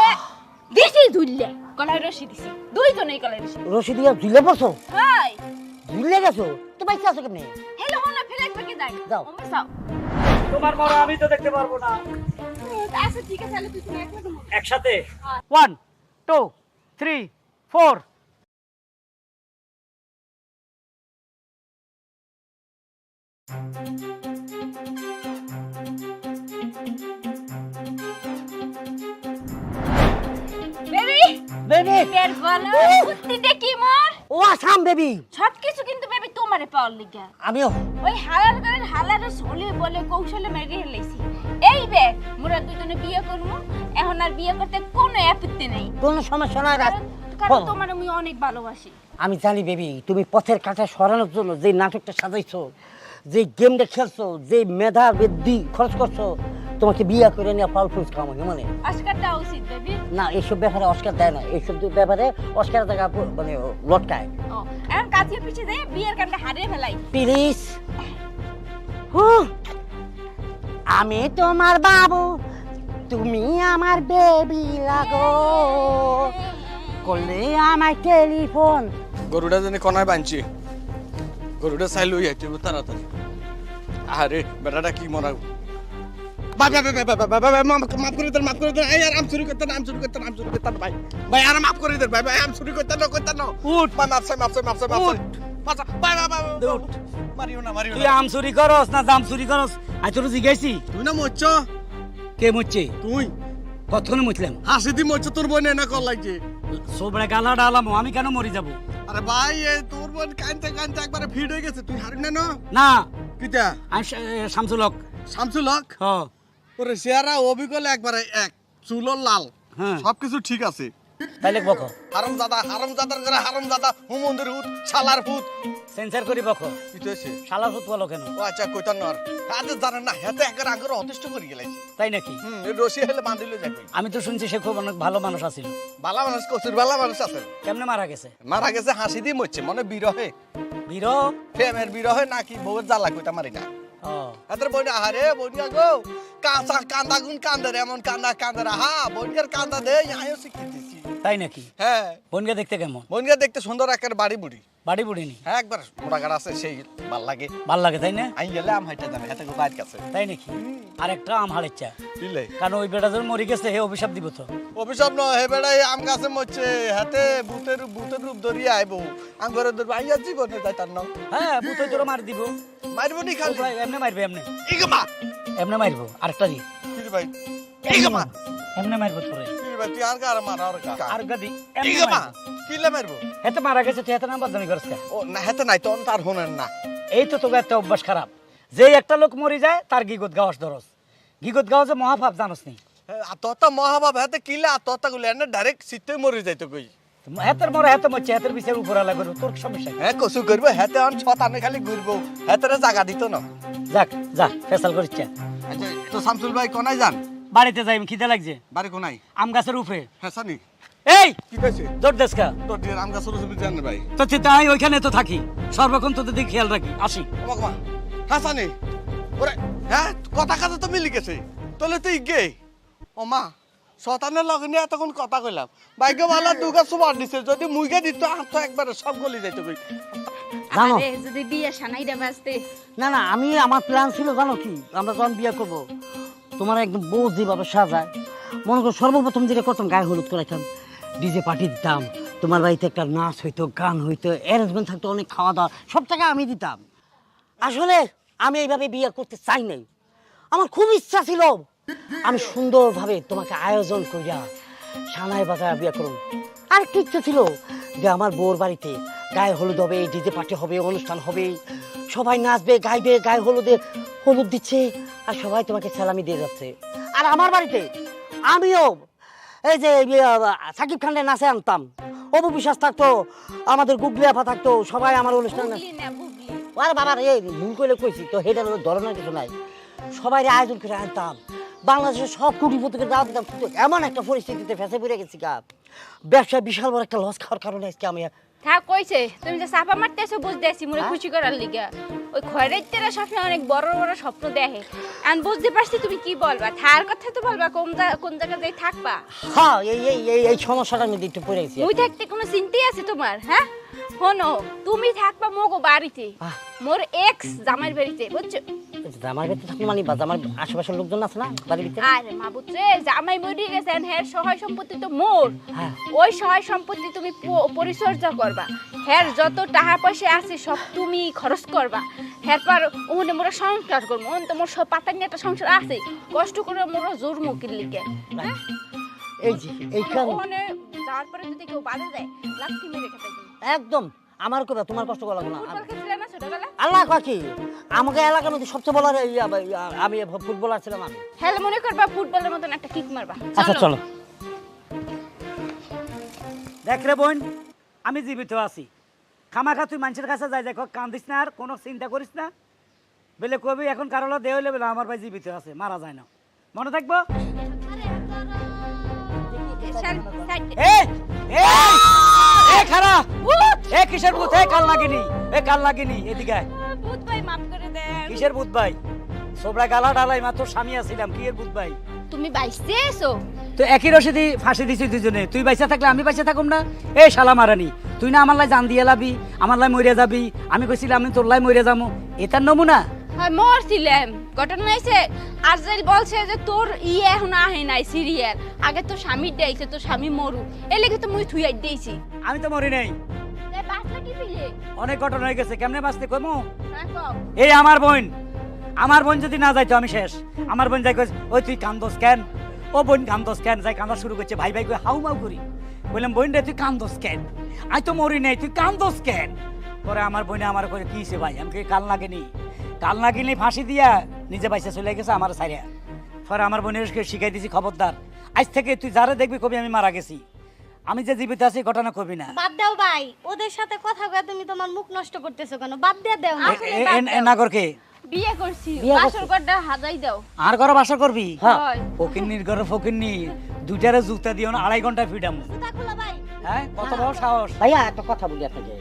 দিছি, ঝুললে গলায় রশি দিছি, দুইজনেই গলায় রশি। রশি দিয়ে ঝুলে পড়ছো? হাই ঝুলে গেছো তো বাইসা আছো কেমনে? হ্যালো হলো ফেলেক থেকে যাই যাও। ওমে যাও। তোমার মরা আমি তো দেখতে পারবো না। আচ্ছা ঠিক আছে, তাহলে তুই তুমি একলা ঘুমো। একসাথে 1 2 3 4। বেবি বের বলো বুদ্ধিটা কি মোর ও আসাম বেবি সব কিছু কিন্তু বেবি তোমারে পাওয়ার লিগা আমিও ওই হালাল করেন হালাল হলে বলে কৌশলে মেরে হেলাইছি এই বে মোরা দুজনে বিয়ে করবো এখন আর বিয়ে করতে কোনো আপত্তি নেই কোনো সমস্যা নাই কারণ তোমার আমি অনেক ভালোবাসি আমি জানি বেবি তুমি পথের কাঁটা সরানোর জন্য যে নাটকটা সাজাইছো যে গেমটা খেলছো যে মেধা বৃদ্ধি খরচ করছো তোমাকে বিয়ে করে নিয়ে পাল ফুস খাওয়া মানে অস্কার দেওয়া উচিত বেবি না এইসব ব্যাপারে অস্কার দেয় না এইসব ব্যাপারে অস্কার জায়গা মানে লটকায় ও এখন কাজে পিছিয়ে যায় বিয়ের কানটা হারিয়ে ফেলাই প্লিজ আমি তোমার বাবু তুমি আমার বেবি লাগো করলে আমার টেলিফোন গরুটা জানি কোনায় বাঁধছি গরুটা চাই লই আইতে তাড়াতাড়ি আরে বেটাটা কি মরা ভাই ভাই ভাই ভাই ভাই ভাই মাফ করে দেন এই আর আম চুরি করতে না ভাই ভাই আর মাফ করে দেন ভাই আম চুরি করতে না উঠ ভাই মাফ চাই ভাই উঠ। মারিও না তুই আম চুরি করস না জাম চুরি করস আই তোর জিজ্ঞাসি তুই না মরছ কে মরছে তুই কতক্ষণ মুছলাম হাসি দি মরছ তোর বোন না কল লাগছে সোবড়ে গালা ডালাম আমি কেন মরি যাব আরে ভাই এই তোর বোন কানতে একবারে ফিট হয়ে গেছে তুই হারি না না কিটা আমি শামসুল হক শামসুল হক হ ওরে চেহারা অবিকল একবারে এক চুলো লাল হ্যাঁ সবকিছু ঠিক আছে তাইলে বকো হারামজাদার করে হারামজাদা হুমন্দির হুত শালার হুত সেন্সার করি বকো কি হইছে শালার হুত বলো কেন ও আচ্ছা কইতান নর আজ জানেন না হেতে একবার আগরে অতিষ্ঠ করে গেলাইছে তাই নাকি এই রশি হেলে বাঁধিলে যাবে আমি তো শুনছি সে খুব অনেক ভালো মানুষ আছিল বালা মানুষ কচুর বালা মানুষ আছে কেমনে মারা গেছে মারা গেছে হাসি দিয়ে মরছে মনে বিরহে বীর প্রেমের বিরহে নাকি বউয়ের জ্বালা কইতা মারি না ও এদের বইনা আরে বইনা গো কাঁচা কান্দা গুন কান্দে রে এমন কান্দা রে হা বইনার কান্দা দে আয়ো শিখি দিছি তাই নাকি হ্যাঁ বোনকে দেখতে কেমন বইনা দেখতে সুন্দর একের বাড়ি বুড়ি বাড়ি বুড়িনি হ্যাঁ একবার মোড়াগাড় আছে সেই ভাল লাগে ভাল লাগে তাই না আই গেলে আম হাইটা জানে হাতে বাইর কাছে তাই নাকি আর একটা আম হাড়েচ্ছা দিলে কারণ ওই বেটা যখন মরে গেছে হে অভিশাপ দিব তো অভিশাপ নয় হে বেড়াই আম গাছে মরছে হাতে ভূতের রূপ ধরিয়ে আইবো আম ঘরে ধরবো আইয়া জীবনে যাই তার নাম হ্যাঁ বুতো তোর মার দিব মারবো নি খালি এমনি মারবে এমনি ইগমা এমনি মারবো আরেকটা দি কি রে ভাই ইগমা এমনি মারবো তোরে কি রে ভাই তুই আর গার মার আর গা আর গাদি এমনি ইগমা মারবো কি লে মারবো হেতে মারা গেছে তুই হেতে নাম বদনামি করছ কে? ও না হেতে নাই তখন তার হোনেন না এই তো তোকে একটা অভ্যাস খারাপ যে একটা লোক মরে যায় তার গিগত গাওয়াস ধরস গিগত গাওয়া যে মহাপাপ জানোস নি আত্মহত্যা মহাভাব হাতে কিলে আত্মহত্যা গুলো এনে ডাইরেক্ট সিটে মরে যাইতো কই হেতের মরে হেতে মরছে হেতের বিচার উপর আলা করবো তোর সমস্যা কি? হ্যাঁ কসু করবো হেতে অন ছতানে খালি ঘুরবো হেতেরে জায়গা দিত না যাক যা ফেসাল করিচ্ছে আচ্ছা তো শামসুল ভাই কোনায় যান বাড়িতে যাই খিদে লাগছে বাড়ি কোনায় আম গাছের উপরে হ্যাঁ সানি এই কি কইছে দৌড় দেশকা তোর দিয়ে আম গাছ শুরু জান ভাই তো তাই ওইখানে তো থাকি সর্বক্ষণ তোদের দিকে খেয়াল রাখি আসি ওমা হ্যাঁ সানি ওরে হ্যাঁ কথা কথা তো মিলি গেছে তাহলে তুই গে ও মা শতানের লগে নিয়ে এতক্ষণ কথা কইলাম বাইকে বালা দুগা সুবার দিছে যদি মুইগে দিত তো একবারে সব গলি যাইতো কই জানো আরে যদি বিয়ে সানাইটা বাঁচতে না না আমি আমার প্ল্যান ছিল জানো কি আমরা যখন বিয়ে করব তোমার একদম বউ যেভাবে সাজায় মনে করো সর্বপ্রথম যেটা করতাম গায়ে হলুদ করাইতাম ডিজে পার্টি দিতাম তোমার বাড়িতে একটা নাচ হইতো গান হইতো অ্যারেঞ্জমেন্ট থাকতো অনেক খাওয়া দাওয়া সব টাকা আমি দিতাম আসলে আমি এইভাবে বিয়ে করতে চাই নাই আমার খুব ইচ্ছা ছিল আমি সুন্দরভাবে তোমাকে আয়োজন করিয়া সানায় বাজায় বিয়ে করুন আর কি ইচ্ছা ছিল যে আমার বউর বাড়িতে গায়ে হলুদ হবে ডিজে পার্টি হবে অনুষ্ঠান হবে সবাই নাচবে গাইবে গায়ে হলুদ দিচ্ছে আর সবাই তোমাকে সালামি দিয়ে যাচ্ছে আর আমার বাড়িতে আমিও এই যে সাকিব খানের নাচে আনতাম অপু বিশ্বাস থাকতো আমাদের গুগলি আপা থাকতো সবাই আমার অনুষ্ঠানে বুগলি না বুগলি আরে বাবা রে ভুল করে কইছি তো হেটার ধরনের কিছু নাই সবাই আয়োজন করে আনতাম বাংলাদেশের সব কোটিপতিকে দাওয়াত দিতাম কিন্তু এমন একটা পরিস্থিতিতে ফেসে পড়ে গেছি গা ব্যবসায় বিশাল বড় একটা লস খাওয়ার কারণে আজকে আমি থাক কইছে তুমি যে চাপা মারতেছো বুঝতেছি মোরে খুশি করার লিগা ওই খয়রাইতেরা সবসময় অনেক বড় বড় স্বপ্ন দেখে আর বুঝতে পারছি তুমি কি বলবা থার কথা তো বলবা কোন জায়গায় যাই থাকবা হ্যাঁ এই সমস্যাটার মধ্যে একটু পড়ে গেছি মুই থাকতে কোনো চিন্তাই আছে তোমার হ্যাঁ শোনো তুমি থাকবা মোগো বাড়িতে মোর এক্স জামাইর বাড়িতে বুঝছো জামাই বাড়িতে থাকলে মানে জামার আশেপাশের লোকজন আছে না বাড়ির ভিতরে আরে মা বুঝছে জামাই মরি গেছেন হের সহায় সম্পত্তি তো মোর হ্যাঁ। ওই সহায় সম্পত্তি তুমি পরিচর্যা করবা হের যত টাকা পয়সা আছে সব তুমি খরচ করবা হের পর ওখানে মোরা সংসার করবো ওখানে তো মোর সব পাতাঙ্গে একটা সংসার আছে কষ্ট করে মোরা জোর মুকির লিখে এই যে এইখানে ওখানে যাওয়ার পরে যদি কেউ বাধা দেয় লাথি মেরে খেতে দিই। একদম আমার কথা, তোমার কষ্ট করা লাগবে না। ফুটবল খেলছিলে না ছোটবেলা? আল্লাহ কাকি, আমাকে এলাকার মধ্যে সবচেয়ে বলার আমি ফুটবলার ছিলাম আমি। হ্যাঁ মনে করবা ফুটবলের মতন একটা কিক মারবা। আচ্ছা চলো। দেখ রে বোন, আমি জীবিত আছি। খামাখা তুই মানুষের কাছে যাই দেখো, কান্দিস না আর কোনো চিন্তা করিস না। বেলে কবি এখন কারোলা দেহ হইলে বেলে আমার ভাই জীবিত আছে, মারা যায় না, মনে থাকবো। কিসের ভূত? কাল লাগেনি, কাল লাগেনি, এদিকে আয়। ভূত ভাই মাফ করে দেন। কিসের ভূত ভাই? সোবরা গালা ডালাই মাত্র স্বামী আছিলাম, কি এর ভূত ভাই? তুমি বাইসতে এসো? তো একই রশিদি ফাঁসি দিছি দুজনে, তুই বাইসা থাকলে আমি বাইসা থাকুম না? এই শালা মারানি, তুই না আমার লাই জান দিয়ে লাবি, আমার লাই মরে যাবি, আমি কইছিলাম আমি তোর লাই মরে যাবো, এটার নমুনা? হ্যাঁ মরছিলাম। ঘটনা হয়েছে আজরাইল বলছে যে তোর এখন আহে নাই সিরিয়াল, আগে তো স্বামীর দেইছে, তোর স্বামী মরু, এর লেগে তো মুই থুইয়াই দিয়েছি। আমি তো মরি নাই। বাসটা কি পিলে? অনেক ঘটনা হয়ে গেছে, কেমনে বাঁচতে কমু? হ্যাঁ কও। এই আমার বোন যদি না যাইতো আমি শেষ। আমার বোন যাই কইছে, ওই তুই কান্দোস কেন? ও বোন কান্দোস কেন? যাই কান্দা শুরু করছে, ভাই ভাই কই হাউ মাউ করি। বললাম বোন রে তুই কান্দোস কেন? আমি তো মরি নাই, তুই কান্দোস কেন? পরে আমার বোনে আমার কই কি হইছে ভাই? আমি কই কাল লাগেনি, কাল লাগিনি, ফাঁসি দিয়া নিজে বাইসা চলে গেছে আমার সাইরা। পরে আমার বোনের শিখাই দিছি, খবরদার আজ থেকে তুই যারে দেখবি কবি আমি মারা গেছি, আমি যে জীবিত আছি ঘটনা কবি না। বাদ দাও ভাই, ওদের সাথে কথা কয়ে তুমি তোমার মুখ নষ্ট করতেছো কেন? বাদ দিয়ে দাও। নাগরকে বিয়ে করছি, বিয়ে করছি। বাসর ঘরটা হাজাই দাও। আর ঘরে বাসা করবি? হয়। ফকিন্নির ঘরে ফকিন্নি, দুইটারে জুতা দিও না, 2.5 ঘন্টা ফিডাম। হ্যাঁ কত বড় সাহস! ভাইয়া একটা কথা বলি আপনাকে,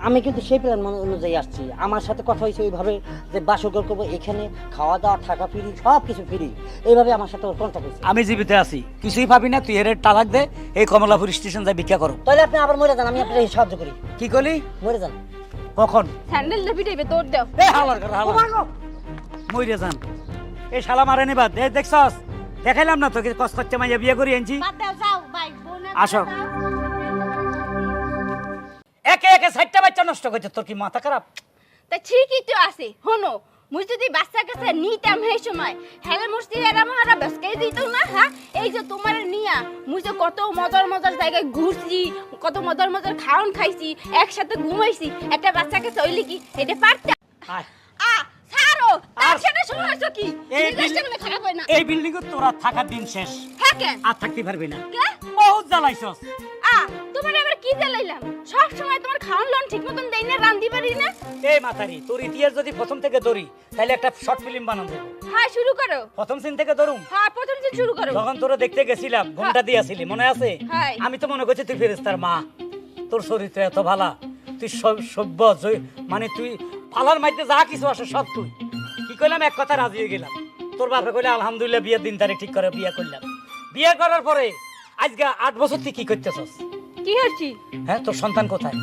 আমি কিন্তু সেই প্ল্যান অনুযায়ী আসছি। আমার সাথে কথা হয়েছে ওইভাবে যে বাসগর করবো, এখানে খাওয়া দাওয়া থাকা ফ্রি, সব কিছু ফ্রি, এইভাবে আমার সাথে কন্ট্যাক্ট হয়েছে। আমি জীবিত আছি, কিছুই পাবি না, তুই এর তালাক দে, এই কমলাপুর স্টেশন যাই ভিক্ষা করো। তাহলে আপনি আবার মরে যান, আমি আপনাকে সাহায্য করি। কি করলি? মরে যান। কখন? স্যান্ডেলটা পিটাইবে তোর দাও। এই হালার ঘর হালার, মইরে যান। এই শালা মারে নিবা, দেখছস? দেখাইলাম না তোকে কষ্ট করতে মাইয়া বিয়ে করি আনছি। বাদ দাও, যাও ভাই, বোনে আসো। একে একে 6টা বাচ্চা নষ্ট করছে, তোর কি মাথা খারাপ? তা ঠিকই তো আছে। হনো মুই যদি বাচ্চা কাছে নিতাম সেই সময় হেলে মুস্তি এরা মহারা বসকে দিত না। হ্যাঁ এই যে তোমার নিয়া মুই যে কত মজার মজার জায়গায় ঘুরছি, কত মজার মজার খাওন খাইছি, একসাথে ঘুমাইছি, একটা বাচ্চা কাছে হইলি কি এটা পারতা? আয়। ছাড়ো, তার আর- সাথে শুরু হইছো কি? এই জিনিসটা মানে খারাপ হয় না? এই বিল্ডিং এ তোরা থাকার দিন শেষ, হ্যাঁ কেন? আর থাকতে পারবি না। কে? বহুত জ্বালাইছস। তোমার আবার কি জ্বালাইলাম? সব সময় তোমার খাওন লন ঠিক মতন দেই না, রান্ধি পারি না। এই মাথারি, তোর ইতিহাস যদি প্রথম থেকে ধরি তাহলে একটা শর্ট ফিল্ম বানানো যাবে। হ্যাঁ শুরু করো। প্রথম সিন থেকে ধরুম। হ্যাঁ প্রথম দিন শুরু করো। যখন তোরা দেখতে গেছিলাম, ঘুমটা দিয়েছিলি, মনে আছে? হ্যাঁ। আমি তো মনে করছি তুই ফেরেশতার মা, তোর চরিত্র এত ভালা, তুই সভ্য, মানে তুই পালার মাইতে যা কিছু আসে সব তুই। কি কইলাম, এক কথা রাজি হয়ে গেলাম। তোর বাপে কইলে আলহামদুলিল্লাহ বিয়ের দিন তারিখ ঠিক করে বিয়ে করলাম। বিয়ে করার পরে আজকে 8 বছর তুই কি করতেছস? কি হচ্ছি? হ্যাঁ, তোর সন্তান কোথায়?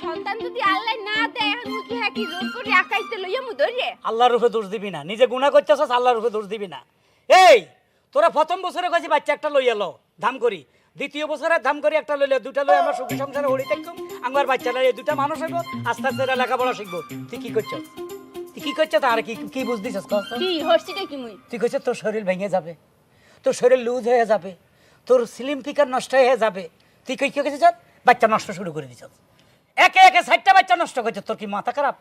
সন্তান যদি আল্লাহ না দেয় এখন মুই কি হ্যাঁ কি জোর করে আকাইতে লইয়া মু ধরে? আল্লাহর রূপে দোষ দিবি না, নিজে গুনাহ করতেছস, আল্লাহর রূপে দোষ দিবি না। এই তোরা প্রথম বছরে কইছি বাচ্চা একটা লইয়া লো, ধাম করি। দ্বিতীয় বছরে ধাম করি একটা লইলে, দুটা লই আমরা সুখী সংসারে হরি থাকুম, আমার বাচ্চা লই দুটা মানুষ হইব, আস্তে আস্তে এরা লেখাপড়া শিখবো। তুই কি করছস? তুই কি করছস? আর কি কি বুঝদিছস? কি হচ্ছিটা কি মুই? তুই কইছস তোর শরীর ভেঙে যাবে, তোর শরীর লুজ হয়ে যাবে, তোর স্লিম ফিগার নষ্ট হয়ে যাবে। তুই কই কি কইছস? বাচ্চা নষ্ট শুরু করে দিছস, একে একে 6টা বাচ্চা নষ্ট করছস। তোর কি মাথা খারাপ?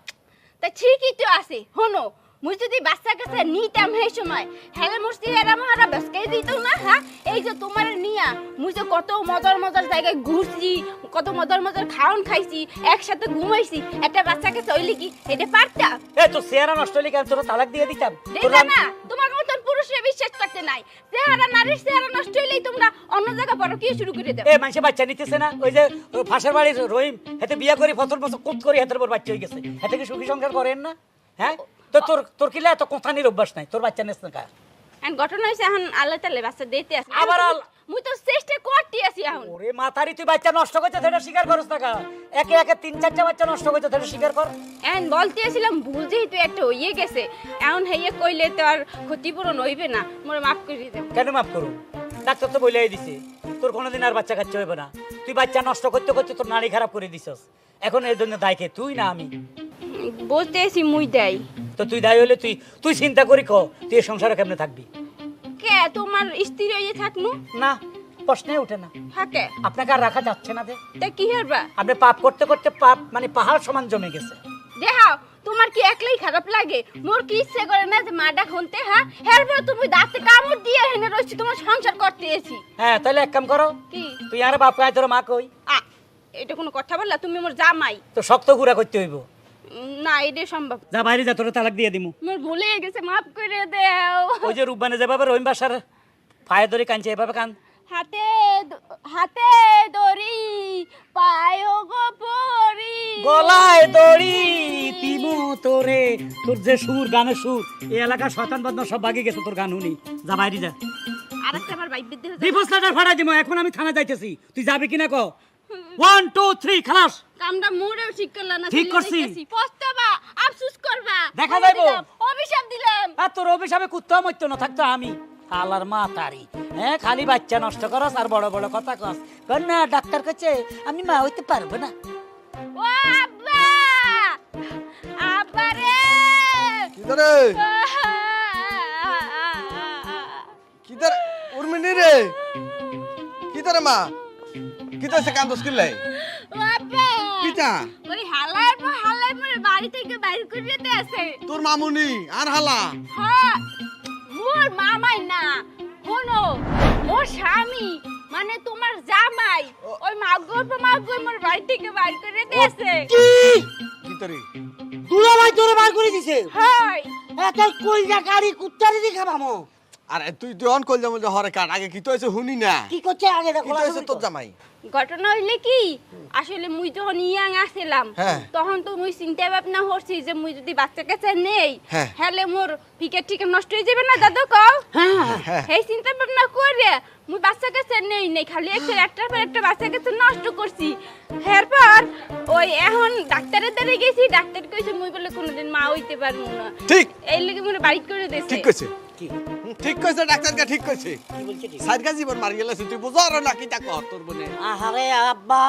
তা ঠিকই তো আছে। হনো মুই যদি বাচ্চা কাছে নিতাম সেই সময় হেলে মুস্তি এরা মহারা বসকে দিত না। হ্যাঁ এই যে তোমার নিয়া মুই যে কত মজার মজার জায়গায় ঘুরছি, কত মজার মজার খাওন খাইছি, একসাথে ঘুমাইছি, একটা বাচ্চা কাছে হইলি কি এটা পারতা? এই তো চেহারা নষ্ট হলে কেন তোরা তালাক দিয়ে দিতাম? দেখলা না তোমার মতন পুরুষরা বিশ্বাস করতে নাই। চেহারা নারীর চেহারা নষ্ট হইলেই তোমরা অন্য জায়গা বড় কি শুরু করে দাও। এ মানুষে বাচ্চা নিতেছে না, ওই যে ফাঁসের বাড়ির রহিম হেতে বিয়া করে ফসল ফসল কুত করে হেতের পর বাচ্চা হয়ে গেছে, হেতে কি সুখী সংসার করেন না? হ্যাঁ তো তোর তোর কিলা এত কথানির অভ্যাস নাই, তোর বাচ্চা নেস না কা? এখন ঘটনা হইছে এখন আল্লাহ তাআলা বাচ্চা দিতে আছে। আবার মুই তো চেষ্টা করতে আছি এখন। ওরে মাথারি, তুই বাচ্চা নষ্ট করছিস সেটা স্বীকার করছ না কা? একে একে 3-4টা বাচ্চা নষ্ট করছিস সেটা স্বীকার কর। এখন বলতে আসছিলাম ভুল যেহেতু একটা হইয়ে গেছে, এখন হেয়ে কইলে তো আর ক্ষতিপূরণ হইবে না, মোরে মাফ করে দেব। কেন মাফ করুম? ডাক্তার তো বলেই দিছে তোর কোনোদিন আর বাচ্চা কাচ্চা হইবে না। তুই বাচ্চা নষ্ট করতে করতে তোর নারী খারাপ করে দিছস, এখন এর জন্য দায় কে? তুই না আমি? বলতে আসি মুই দেই। তো তুই দায় হলে তুই তুই চিন্তা করি ক তুই এই সংসারে কেমনে থাকবি? কে তোমার স্ত্রী হইয়ে থাকমু? না, প্রশ্নে ওঠে না। থাকে আপনাকে আর রাখা যাচ্ছে না যে তা কি হরবা আপনি পাপ করতে করতে পাপ মানে পাহাড় সমান জমে গেছে। দেখাও তোমার কি একলাই খারাপ লাগে? মোর কি ইচ্ছে করে না যে মাডা খুনতে, হ্যাঁ এরপর তুমি দাঁতে কামড় দিয়ে হেনে রইছি তোমার সংসার করতে এসি। হ্যাঁ তাহলে এক কাম করো, কি তুই আর বাপ কয় তোর মা কই? এটা কোনো কথা বললা? তুমি মোর জামাই। তো শক্ত গুড়া করতে হইব। না এটা সম্ভব। যা বাইরে যা, তোর তালাক দিয়ে দিমু। মোর ভুলে গেছে, মাফ করে দাও। ওই যে রূপবানে যেভাবে রহিম বাসার পায়ে ধরে কাঁদছে এভাবে কান। হাতে হাতে দড়ি পায় গো পরি, গলায় দড়ি তিমু তোরে। তোর যে সুর, গানের সুর, এই এলাকার শয়তান বদমাশ সব ভাগে গেছে তোর গান শুনি। যা বাইরে যা। আরেকটা আমার বাইক বিদ্যে ডিভোর্স লেটার ফাটাই দিমু। এখন আমি থানা যাইতেছি, তুই যাবি কিনা ক? 1 2 3 খালাস। কামটা মোরেও ঠিক করলা না। ঠিক করছি। পস্তাবা, আফসোস করবা। দেখা যাইবো। অভিশাপ দিলাম। আর তোর অভিশাপে কুত্তা মরত না থাকতো আমি। হালার মা তারি, হ্যাঁ খালি বাচ্চা নষ্ট করস আর বড় বড় কথা কস। কর না ডাক্তার কাছে আমি মা হইতে পারবো না। ও আব্বা, আব্বা রে। কি ধরে কি ধরে উর্মিনি রে, কি ধরে মা, কি ধরে কান্দস কিলাই? ও আব্বা, পিতা ওই হালার পর বাড়ি থেকে বাইর করে দিতে আছে। তোর মামুনি আর হালা? হ্যাঁ, মোর মামাই না, শোনো মোর স্বামী মানে তোমার জামাই ওই মাগো মোর বাড়ি থেকে বাইর করে দিয়েছে। কি ধরে দুলাভাই তোরে বার করে দিছে। হাই এত কইজা গাড়ি কুত্তারে দি খাবামো। আরে তুই অন কল যাম যে হরে কাট আগে কি তো হইছে হুনি না। কি করছে আগে দেখো? কি তো হইছে তোর জামাই? ঘটনা হইলে কি, আসলে মুই যখন ইয়াং আসছিলাম হ্যাঁ। তখন তো মুই চিন্তা ভাবনা করছি যে মুই যদি বাচ্চা কাছে নেই হ্যাঁ। হলে মোর ফিকেট টিকে নষ্ট হয়ে যাবে না দাদু কও। হ্যাঁ। এই চিন্তা ভাবনা করে মুই বাচ্চা কাছে নেই খালি একটার পর একটা বাচ্চা কাছে নষ্ট করছি। এরপর ওই এখন ডাক্তারের দ্বারা গেছি, ডাক্তার কইছে মুই বলে কোনোদিন মা হইতে পারবো না। ঠিক এই লেগে মোর বাড়ি করে দিয়েছে। ঠিক কইছে, কি ঠিক কইছে ডাক্তারকে, ঠিক কইছে। কি বলছে? ঠিক সাইডকা জীবন মারি গেলে তুই বুঝার না কি তা কর তোর বনে। আহারে আব্বা,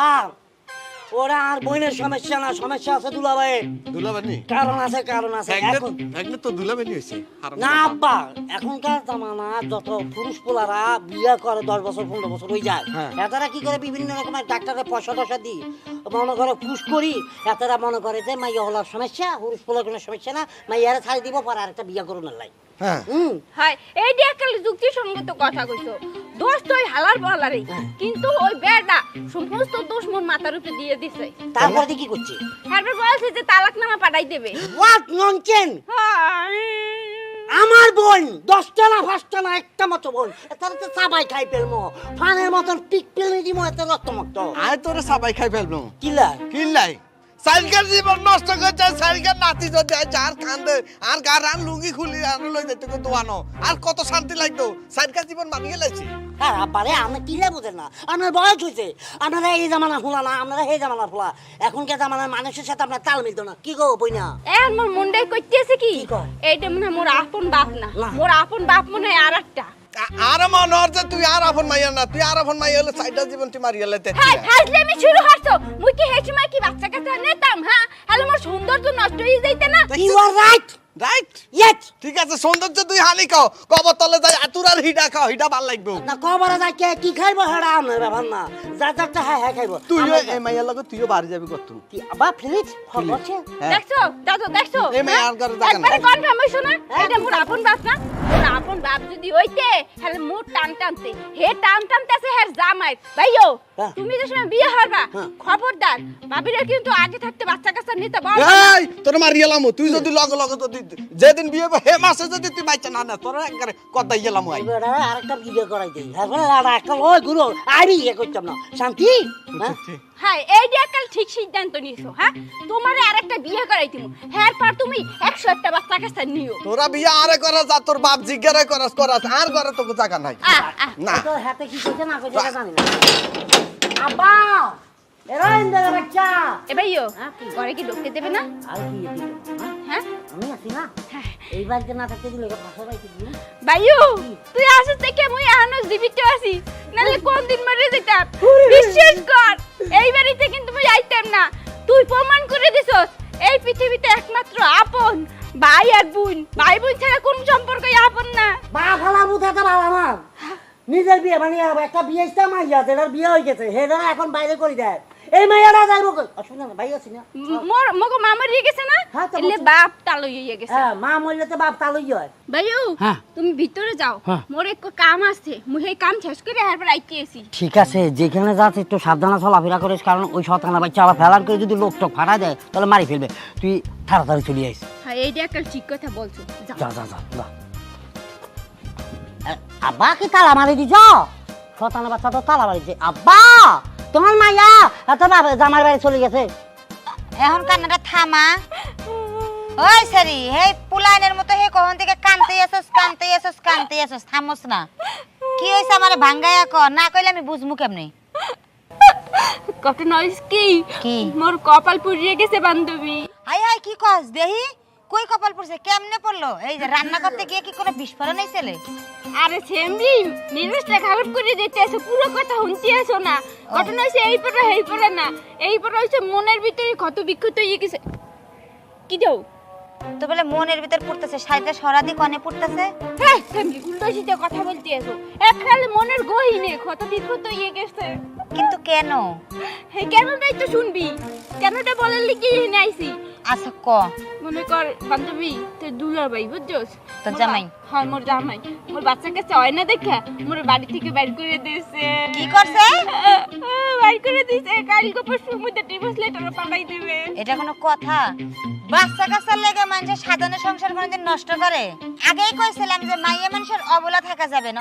ওরা আর বোনের সমস্যা না, সমস্যা আছে দুলাভাই। দুলাবানি কারণ আছে, কারণ আছে। এখন একনে তো দুলাবানি হইছে। না আব্বা, এখনকার জামানা যত পুরুষ পোলারা বিয়ে করে 10 বছর 15 বছর হয়ে যায়, হ্যাঁ। এতারা কি করে বিভিন্ন রকমের ডাক্তারের পয়সা টসা দিই মনে করে পুষ করি। এতারা মনে করে যে মাইয়া হলার সমস্যা, পুরুষ পোলার কোনো সমস্যা না, মাইয়ারে ছাড়ি দিব পরে আরেকটা বিয়ে করুন লাই। হ্যাঁ হয় এই যে একটা যুক্তিসঙ্গত কথা কইছো। দোষ তো ওই হালার বলারই, কিন্তু ওই বেড়া সমস্ত দোষ মোর মাথার উপরে দিয়ে দিছে। তারপরে কি করছে? তারপর বলছে যে তালাকনামা পাঠাই দেবে। What nonsense! আমার বোন 10টা না 5টা না একটা মতো বোন, তারা তো সবাই খাই ফেলবো, ফানের মতন পিক পেলে দিব এত রক্তমক্ত। আয় তোরে সবাই খাই ফেলবো। কিলা কিলাই সাইকেল জীবন নষ্ট করছে। সাইকেল নাতি যদি যার কান্দে আর গার আন লুঙ্গি খুলি আর লই যেতে কো দোয়ানো আর কত শান্তি লাগতো। সাইকেল জীবন মানি গেলাইছি। আর আব্বারে আপনি কিলা বুঝেন না, আপনার বয়স হয়েছে, আপনারা এই জামানা ফুলা না, আপনারা এই জামানা ফুলা। এখনকার জামানার মানুষের সাথে আপনার তাল মিলতো না। কি গো বইনা? এখন মোর মনটাই কইতেছে কি কি কয়? এইটা মনে হয় মোর আপন বাপ না, না। মোর আপন বাপ মনে হয় আরেকটা। আর মনর যে তুই আর আপন মাইয়া না, তুই আর আপন মাইয়া হলে সাইকেল জীবন তুই মারি গেলে হাই হাজলে আমি শুরু করছো। মুই কি হেছি মাই কি বাচ্চা কাছে নিতাম? হ্যাঁ হ্যালো, মোর সৌন্দর্য নষ্ট হয়ে যাইতে না। You are right, right. Yes. ঠিক আছে, সৌন্দর্য তুই হানি খাও, কবর তলে যাই আতুর আর হিডা খাও, হিডা ভাল লাগবে। না কবরে যাই কে কি খাইবো হেডা আপনার ব্যাপার না, যা যারটা হ্যাঁ হ্যাঁ খাইবো। তুইও এই মাইয়ার লগে তুইও বাড়ি যাবি কত? কি আবার ফ্রিজ হচ্ছে? দেখছো দাদু দেখছো? এই মেয়ে আর ঘরে দেখা একবারে নাই। কনফার্ম হইছো না এটা মোর আপন বাপ না? মোর আপন বাপ যদি হইতে তাহলে মোর টান টানতে হে টান টানতেছে হের জামাই ভাইও। হ্যাঁ। তুমি যে সময় বিয়ে হবা হ্যাঁ। খবরদার ভাবিরা কিন্তু আগে থাকতে বাচ্চা কাচ্চা নিতে বল। এই তোর মারি গেলাম। তুই যদি লগে লগে যদি যেদিন বিয়ে হবে হে মাসে যদি তুই বাচ্চা না না তোর একবারে কথাই গেলাম। আই এবারে আরেকটা ভিডিও করাই দেই, এখন আর একটা লয় গুরু আইবি ইয়ে করতাম না শান্তি। হ্যাঁ হ্যাঁ এই যে কাল ঠিক সিদ্ধান্ত নিছো। হ্যাঁ তোমারে আরেকটা বিয়ে করাই দিমু, হ্যাঁ পর তুমি 100টা বাচ্চা কাচ্চা নিও। তোরা বিয়ে আরে করা যা, তোর বাপ জিজ্ঞাসা করাস করাস আর ঘরে তোকে জায়গা নাই। না তো হাতে কি কইছে না কইছে এটা জানি না। আব্বা এরা ইন্দার বাচ্চা এ ভাইও হ্যাঁ, কি? ঘরে কি ঢুকতে দেবে না? আর কি দিতে? হ্যাঁ আমি আছি না, এই বাড়িতে না থাকতে দিলে ভাষা পাইতে দিই। ভাইও তুই আসছ থেকে মুই এখনো জীবিত আছি, নালে কোন দিন মরে যেতাম। বিশ্বাস কর এই বাড়িতে কিন্তু মুই আইতাম না। তুই প্রমাণ করে দিছস এই পৃথিবীতে একমাত্র আপন ভাই আর বোন, ভাই বোন ছাড়া কোন সম্পর্কই আপন না। বা ফালা বুঝাতে পারলাম না। নিজের বিয়ে মানে একটা বিয়ে ইচ্ছা মাইয়া যেটার বিয়ে হয়ে গেছে হে যেন এখন বাইরে করে দেয় এই মাইয়াটা যাইব শুনে না ভাই আছি না মোর মগো মা মরে গেছে না হ্যাঁ, তো এলে বলছি। বাপ তালই হয়ে গেছে হ্যাঁ মা মরলে তো বাপ তালই হয় ভাইও হ্যাঁ। তুমি ভিতরে যাও হ্যাঁ। মোর একটু কাম আছে মুই এই কাম শেষ করে এরপর আইতে আসি ঠিক আছে যেখানে যাচ্ছে একটু সাবধানে চলাফেরা করিস কারণ ওই শতানা বাচ্চা আবার ফেলার করে যদি লোক টোক ফাটা দেয় তাহলে মারি ফেলবে তুই তাড়াতাড়ি চলে আইস হ্যাঁ এইটা একটা ঠিক কথা বলছো যাও যা যা যা যা আব্বা কি তালা মারি দিছ শতানা বাচ্চা তো তালা মারিছে আব্বা তোমার মাইয়া এত বাবা জামার বাড়ি চলে গেছে এখন কান্নাটা থামা ওই সারি হে পুলাইনের মতো হে কখন থেকে কানতে আসছস থামস না কি হইছে আমারে ভাঙ্গায়া ক না কইলে আমি বুঝমু কেমনে ঘটনা হইছে কি কি? মোর কপাল পুড়িয়ে গেছে বান্ধবী হাই হাই কি কস দেহি কই কপাল পড়ছে কেমনে পড়লো এই যে রান্না করতে গিয়ে কি কোনো বিস্ফোরণ হইছেলে আরে সেমরি মেজাজটা খারাপ করে দিতে আছে পুরো কথা শুনতে আসো না ঘটনা হইছে এই পরে না এই পরে হইছে মনের ভিতরে ক্ষত বিক্ষত হয়ে গেছে কি দাও তো বলে মনের ভিতর পড়তেছে শাড়িটা সরাদি কনে পড়তেছে হ্যাঁ সেমরি উল্টো সিধে কথা বলতে আসো একখালে মনের গহিনে ক্ষত বিক্ষত হয়ে গেছে কিন্তু কেন হে কেনটাই তো শুনবি কেনটা বলার লিখে এনে আইছি আচ্ছা ক মনে কর বান্ধবী তোর দুলার ভাই বুঝছস তোর জামাই? হ্যাঁ মোর জামাই মোর বাচ্চাকে চায় না দেখা মোর বাড়ি থেকে বের করে দিয়েছে কি করছে বের করে দিয়েছে কালকে পরশুর মধ্যে ডিভোর্স লেটার পাঠাই দেবে এটা কোনো কথা বাচ্চা কাচ্চার লেগে মানুষের সাধারণ সংসার কোনোদিন নষ্ট করে আগেই কইছিলাম যে মাইয়া মানুষের অবলা থাকা যাবে না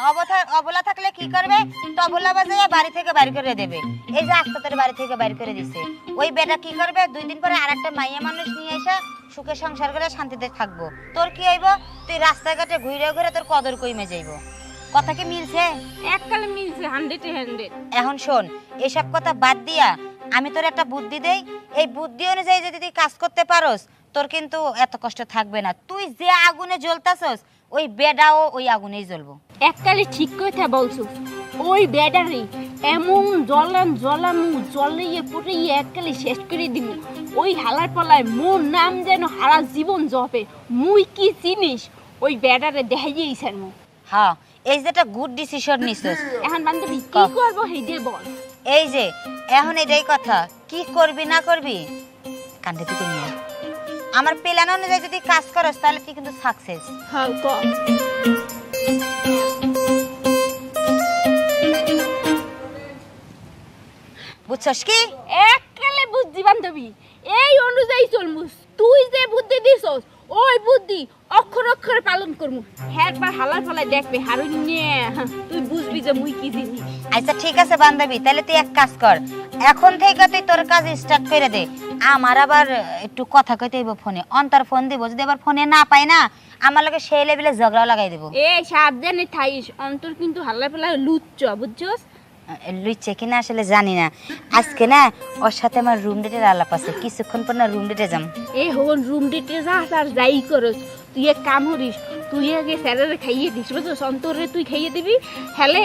অবলা থাকলে কি করবে তবলা বাজাইয়া বাড়ি থেকে বাইর করে দেবে এই যে আজকে বাড়ি থেকে বাইর করে দিছে ওই বেটা কি করবে 2 দিন পরে আরেকটা মাইয়া মানুষ নিয়ে এসে সুখে সংসার করে শান্তিতে থাকবো তোর কি হইব তুই রাস্তাঘাটে ঘুরে ঘুরে তোর কদর কইমে যাইব কথা কি মিলছে এককালে মিলছে 100 এখন শোন এসব কথা বাদ দিয়া আমি তোর একটা বুদ্ধি দেই এই বুদ্ধি অনুযায়ী যদি তুই কাজ করতে পারোস তোর কিন্তু এত কষ্ট থাকবে না তুই যে আগুনে জ্বলতাছস ওই বেডাও ওই আগুনেই জ্বলবো এককালে ঠিক কথা বলছো ওই ব্যাটারি এমন জ্বলিয়ে পুড়িয়ে এককালে শেষ করে দিবি ওই হালার পালায় মোর নাম যেন হারা জীবন জপে মুই কি চিনিস ওই ব্যাটারে দেখাইয়েইছেন মু হ্যাঁ এই যেটা গুড ডিসিশন নিছস এখন বান্ধবী কি করবো হেডে বল এই যে এখন এটাই কথা কি করবি না করবি কান্দে থেকে নিয়ে আয়। আমার প্ল্যান অনুযায়ী যদি কাজ করস তাহলে তুই কিন্তু সাকসেস হ্যাঁ ক বুঝছস কি এককালে বুদ্ধি বান্ধবী এই অনুযায়ী চলমুস তুই যে বুদ্ধি দিছস ওই বুদ্ধি অক্ষর অক্ষরে পালন করমু একবার হালার ফলায় দেখবে হারুন নিয়ে তুই বুঝবি যে মুই কি জিনিস আচ্ছা ঠিক আছে বান্ধবী তাহলে তুই এক কাজ কর এখন থেকে তুই তোর কাজ স্টার্ট করে দে আমার আবার একটু কথা কইতে হইব ফোনে অন্তর ফোন দিব যদি আবার ফোনে না পাই না আমার লগে সেই লেভেলে ঝগড়া লাগাই দেব এ সাবধানে থাইস অন্তর কিন্তু হালার ফলায় লুচ্চ বুঝছস লুইছে কিনা আসলে জানি না আজকে না ওর সাথে আমার রুম ডেটের আলাপ আছে কিছুক্ষণ পর না রুম ডেটে যাম এ হন রুম ডেটে যাস আর যাই করস তুই এক কাম করিস তুই আগে স্যারেরে খাইয়ে দিস বুঝছস অন্তরে তুই খাইয়ে দিবি হেলে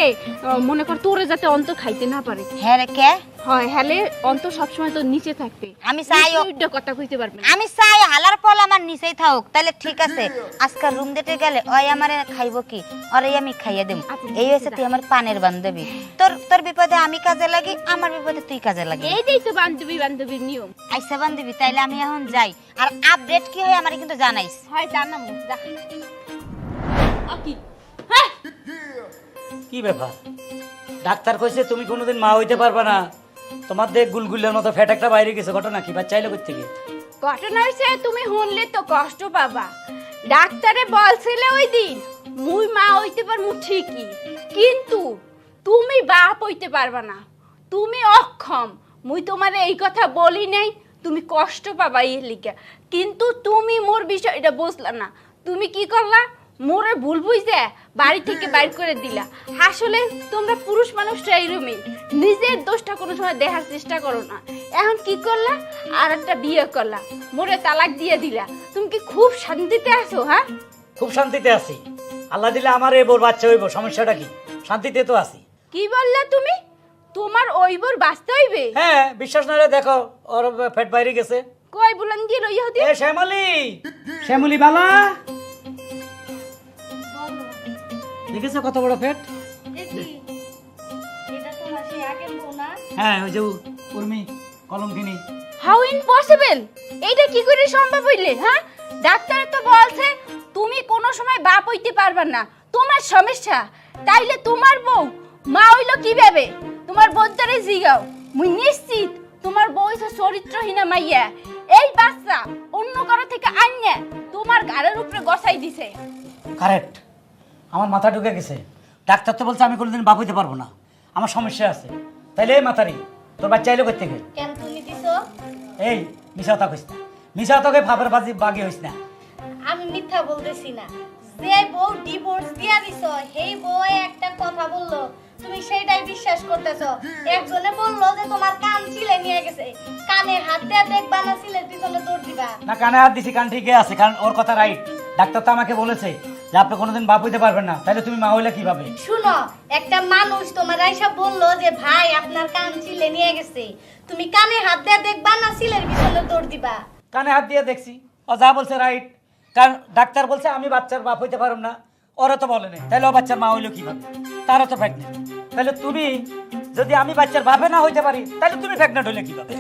মনে কর তোরে যাতে অন্তর খাইতে না পারে হ্যাঁ রে কে হয় হেলে অন্তর সবসময় তোর নিচে থাকবে আমি চাই ও- দুইটা কথা কইতে পারবে না আমি চাই হালার পল আমার নিচেই থাকুক তাহলে ঠিক আছে আজকাল রুম ডেটে গেলে ওই আমারে খাইবো কি ওরে আমি খাইয়ে দেব আচ্ছা, এই হয়েছে তুই আমার পানের বান্ধবী তোর তোর বিপদে আমি কাজে লাগি আমার বিপদে তুই কাজে লাগি এইটাই তো বান্ধবীর নিয়ম আইসা বান্ধবী তাইলে আমি এখন যাই আর আপডেট কি হয় আমারে কিন্তু জানাইস হয় জানাম যা আকি কি ব্যাপার ডাক্তার কইছে তুমি কোনোদিন মা হইতে পারবে না তোমার দেখ গুলগুলের মতো ফ্যাট একটা বাইরে গেছে ঘটনা কি বাচ্চা আইলো কই থেকে ঘটনা হইছে তুমি শুনলে তো কষ্ট পাবা ডাক্তারে বলছিলে ওই দিন মুই মা হইতে পারমু ঠিকই কিন্তু তুমি বাপ হইতে পারবা না তুমি অক্ষম মুই তোমারে এই কথা বলি নাই তুমি কষ্ট পাবা এই লিগা কিন্তু তুমি মোর বিষয়টা বুঝলা না তুমি কি করলা মোরে ভুল বুঝে বাড়ি থেকে বাইর করে দিলা আসলে তোমরা পুরুষ মানুষরা এরকমই নিজের দোষটা কোনো সময় দেখার চেষ্টা করো না এখন কি করলা আর একটা বিয়ে করলা মোরে তালাক দিয়ে দিলা তুমি কি খুব শান্তিতে আছো হ্যাঁ খুব শান্তিতে আছি আল্লাহ দিলে আমার এই বোর বাচ্চা হইব সমস্যাটা কি শান্তিতে তো আছি কি বললা তুমি তোমার ওইবর বাঁচতে হইবে হ্যাঁ বিশ্বাস না হলে দেখো ওর ফ্যাট বাইরে গেছে কই বুলান দিয়ে লইয়া হতে এ শ্যামলি শ্যামলি বালা দেখেছো কত বড় ফ্যাট হ্যাঁ ওই যে উর্মি কলম কিনি। হাউ ইম্পসিবল, এইটা কি করে সম্ভব হইলে? হ্যাঁ, ডাক্তার তো বলছে তুমি কোনো সময় বাপ হইতে পারবে না, তোমার সমস্যা। তাইলে তোমার বউ মা হইলো কিভাবে? তোমার বউটারে জিগাও, মুই নিশ্চিত তোমার বউ হইছে চরিত্রহীনা মাইয়া। এই বাচ্চা অন্য কারো থেকে আইনে তোমার ঘাড়ের উপরে গসাই দিছে। কারেক্ট, আমার মাথা ঢুকে গেছে। ডাক্তার তো বলছে আমি কোনোদিন বাপ হইতে পারবো না, আমার সমস্যা আছে। তাইলে এই মাথারি তোর বাচ্চা এলো কোথা থেকে? কেন তুমি দিছো? এই মিশা কথা কইস না, মিশা তোকে ফাপের বাজি বাগি হইস না। আমি মিথ্যা বলতেছি না। যে বউ ডিভোর্স দিয়া দিছো সেই বউ একটা কথা বললো, তুমি সেটাই বিশ্বাস করতেছো। একজনে বললো যে তোমার কান ছিলে নিয়ে গেছে, কানে হাত দিয়ে দেখবা না ছিলের পিছনে দৌড় দিবা। না, কানে হাত দিছি, কান ঠিকই আছে, কারণ ওর কথা রাইট। ডাক্তার তো আমাকে বলেছে যে আপনি কোনোদিন বাপ হইতে পারবেন না, তাহলে তুমি মা হইলে কিভাবে? শুনো, একটা মানুষ তোমার আইসা বললো যে ভাই আপনার কান ছিলে নিয়ে গেছে, তুমি কানে হাত দিয়ে দেখবা না ছিলের পিছনে দৌড় দিবা। কানে হাত দিয়ে দেখছি, ও যা বলছে রাইট। কারণ ডাক্তার বলছে আমি বাচ্চার বাপ হইতে পারব না, ওরা তো বলে নাই, তাহলে ও বাচ্চার মা হইলো কিভাবে? তারা তো প্রেগনেন্ট। তাহলে তুমি যদি আমি বাচ্চার বাপে না হইতে পারি, তাহলে তুমি প্রেগনেন্ট হইলে কিভাবে?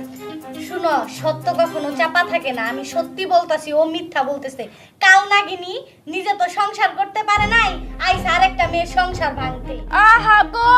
শুনো, সত্য কখনো চাপা থাকে না। আমি সত্যি বলতাছি, ও মিথ্যা বলতেছে। কাল নাগিনী নিজে তো সংসার করতে পারে নাই, আইসা আরেকটা মেয়ের সংসার ভাঙতে। আহা গো,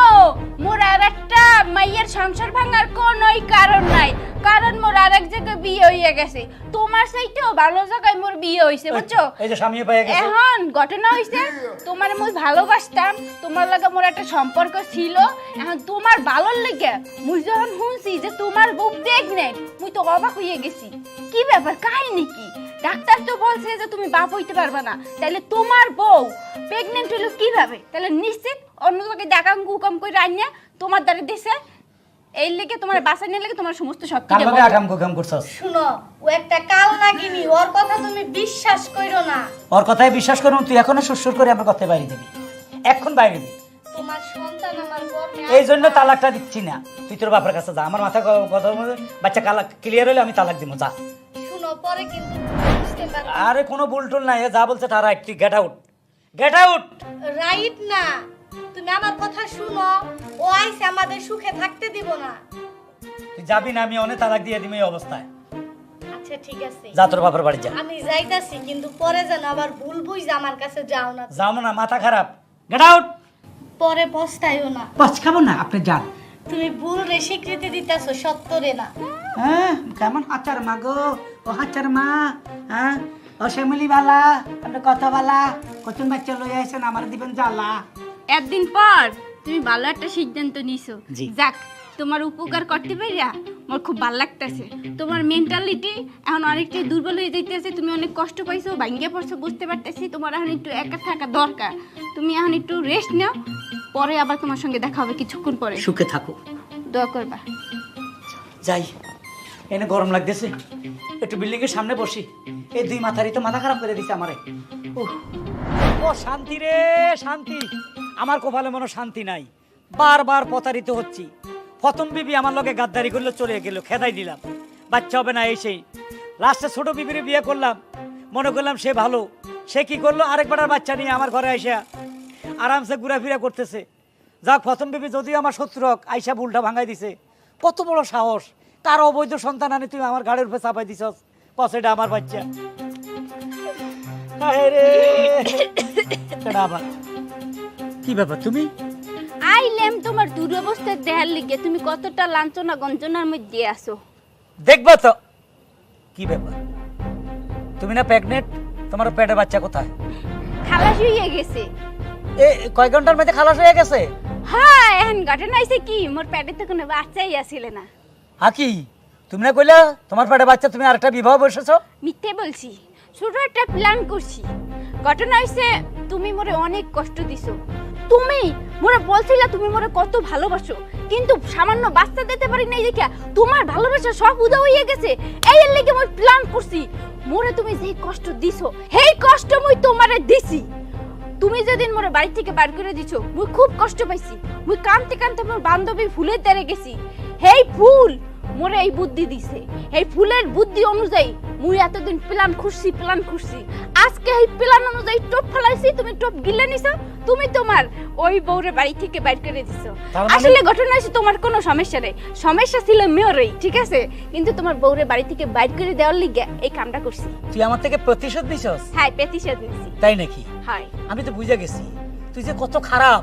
মোর আর একটা মাইয়ের সংসার ভাঙার কোনোই কারণ নাই, কারণ মোর আরেক জায়গায় বিয়ে হইয়া গেছে। তোমার চাইতেও ভালো জায়গায় মোর বিয়ে হইছে, বুঝছো? এই যে স্বামী পেয়ে গেছে। এখন ঘটনা হইছে, তোমার মুই ভালোবাসতাম, তোমার লাগে মোর একটা সম্পর্ক ছিল। এখন তোমার ভালোর লাগে মুই যখন শুনছি যে তোমার বউ প্রেগনেন্ট, মুই তো অবাক হইয়া গেছি। কি ব্যাপার, কাহিনী কি? ডাক্তার তো বলছে যে তুমি বাপ হইতে পারবে না, তাহলে তোমার বউ প্রেগনেন্ট হইলো কিভাবে? তাহলে নিশ্চিত অন্য জায়গায় দেখাম গুকাম করে আনিয়া তোমার দ্বারা দিছে। এই লেগে তোমার বাসা নিয়ে লেগে তোমার সমস্ত কার সত্যি লগে আগাম গোগাম করছস? শুনো, ও একটা কাল নাগিনী, ওর কথা তুমি বিশ্বাস কইরো না। ওর কথায় বিশ্বাস করুন, তুই এখনো সুরসুর করে আমার কথায় বাইরে দিবি, এখন বাইরে দিবি। তোমার সন্তান আমার গর্ভে এই জন্য তালাকটা দিচ্ছি না, তুই তোর বাপের কাছে যা। আমার মাথা কথার মধ্যে বাচ্চা ক্লিয়ার হলে আমি তালাক দিব, যা। শুনো, পরে কিন্তু বুঝতে পারবে। আরে কোনো বুলটুল নাই, এ যা বলছে তারা রাইট, তুই get out, get out. Right না, তুমি আমার কথা শুনো। ও আইসে আমাদের সুখে থাকতে দিব না। তুই যাবি না, আমি অনেক তালাক দিয়ে দিবি এই অবস্থায়। আচ্ছা ঠিক আছে, যা তোর বাপের বাড়ি যা। আমি যাইতাছি, কিন্তু পরে যেন আবার ভুল বুঝ আমার কাছে যাও না। যাও না, মাথা খারাপ, গেট আউট। পরে পস্তাইও না। পাঁচ খাবো না, আপনি যান। তুমি ভুল রে স্বীকৃতি দিতেছো, সত্য রে না। হ্যাঁ, কেমন হাচার মা গো, ও হাচার মা। হ্যাঁ, ও শ্যামলি বালা, আপনি কথা বালা, কচুন বাচ্চা লই আইছেন, আমার দিবেন জ্বালা। একদিন পর তুমি ভালো একটা সিদ্ধান্ত নিছো। জি। যাক, তোমার উপকার করতে পারিয়া মোর খুব ভালো লাগতেছে। তোমার মেন্টালিটি এখন অনেকটাই দুর্বল হয়ে যাইতেছে, তুমি অনেক কষ্ট পাইছো, ভাঙ্গিয়া পড়ছো, বুঝতে পারতেছি। তোমার এখন একটু একা থাকা দরকার, তুমি এখন একটু রেস্ট নাও, পরে আবার তোমার সঙ্গে দেখা হবে কিছুক্ষণ পরে। সুখে থাকো, দোয়া করবা। যাই। এনে গরম লাগতেছে, একটু বিল্ডিং এর সামনে বসি। এই দুই মাথারই তো মাথা খারাপ করে দিছে আমারে। উফ, ও শান্তি রে শান্তি, আমার কপালে মনে শান্তি নাই। বারবার প্রতারিত হচ্ছি। প্রথম বিবি আমার লগে গাদ্দারি করলো, চলে গেল, খেদাই দিলাম, বাচ্চা হবে না এই সেই। লাস্টে ছোট বিবির বিয়ে করলাম, মনে করলাম সে ভালো। সে কি করলো, আরেকবার বাচ্চা নিয়ে আমার ঘরে আইসা আরামসে ঘুরাফিরা করতেছে। যাক, প্রথম বিবি যদিও আমার শত্রু, আইসা বুলটা ভাঙাই দিছে। কত বড় সাহস, কার অবৈধ সন্তান আনি তুই আমার গাড়ির উপরে চাপাই দিছস, পছেটা আমার বাচ্চা। আরে এটা আবার কি ব্যাপার? তুমি আইলেম তোমার দুরবস্থার দেহার লিগে, তুমি কতটা লাঞ্ছনা গঞ্জনার মধ্যে আছো। দেখবো তো কি ব্যাপার। তুমি না প্রেগনেন্ট, তোমার পেটে বাচ্চা কোথায়? খালাস হইয়া গেছে। এ কয় ঘন্টার মধ্যে খালাস হয়ে গেছে? হ্যাঁ, এখন ঘটনা হইছে কি, মোর পেটে তো কোনো বাচ্চাই আসিল না। হাকি, তুমি না কইলা তোমার পেটে বাচ্চা, তুমি আরেকটা বিবাহ বসেছো? মিথ্যে বলছি, ছোট একটা প্ল্যান করছি। ঘটনা হইছে, তুমি মোরে অনেক কষ্ট দিছো। তুমি মোরে বলছিলা তুমি মোরে কত ভালোবাসো, কিন্তু সামান্য বাচ্চা দিতে পারি নাই দেখা তোমার ভালোবাসা সব উদা হইয়া গেছে। এই এর লাগি মই প্ল্যান করছি, মোরে তুমি যে কষ্ট দিছো সেই কষ্ট মই তোমারে দিছি। তুমি যেদিন মোরে বাড়ি থেকে বার করে দিছো, মুই খুব কষ্ট পাইছি। মুই কাঁদতে কাঁদতে মোর বান্ধবী ফুলের দ্বারে গেছি। হেই ফুল, মোরে এই বুদ্ধি দিছে। এই ফুলের বুদ্ধি অনুযায়ী মুই এতদিন প্ল্যান খুঁজছি আজকে এই প্ল্যান অনুযায়ী টপ ফেলাইছি, তুমি টপ গিলে নিছো, তুমি তোমার ওই বউরে বাড়ি থেকে বাইর করে দিছো। তার মানে- আসলে ঘটনা হচ্ছে তোমার কোনো সমস্যা নেই, সমস্যা ছিল মেয়রই, ঠিক আছে, কিন্তু তোমার বউরে বাড়ি থেকে বাইর করে দেওয়ার লিগে এই কামটা করছি। তুই আমার থেকে প্রতিশোধ নিছস? হ্যাঁ, প্রতিশোধ নিছি। তাই নাকি? হয়। আমি তো বুঝে গেছি তুই যে কত খারাপ।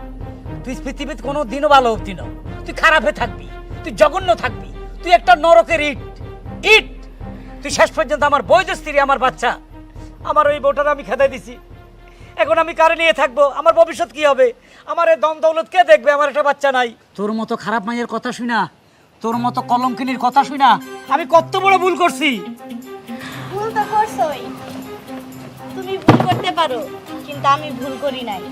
তুই পৃথিবীতে কোনো দিনও ভালো হতি না, তুই খারাপে থাকবি, তুই জঘন্য থাকবি, তুই একটা নরকের ইট। তুই শেষ পর্যন্ত আমার বৈধ স্ত্রী, আমার বাচ্চা, আমার ওই বউটার আমি খেদাই দিছি। এখন আমি কারে নিয়ে থাকবো? আমার ভবিষ্যৎ কি হবে? আমার এই দম দৌলত কে দেখবে? আমার একটা বাচ্চা নাই। তোর মতো খারাপ মাইয়ের কথা শুনা, তোর মতো কলঙ্কিনীর কথা শুনা আমি কত বড় ভুল করছি। ভুল তো করছোই, তুমি ভুল করতে পারো, কিন্তু আমি ভুল করি নাই।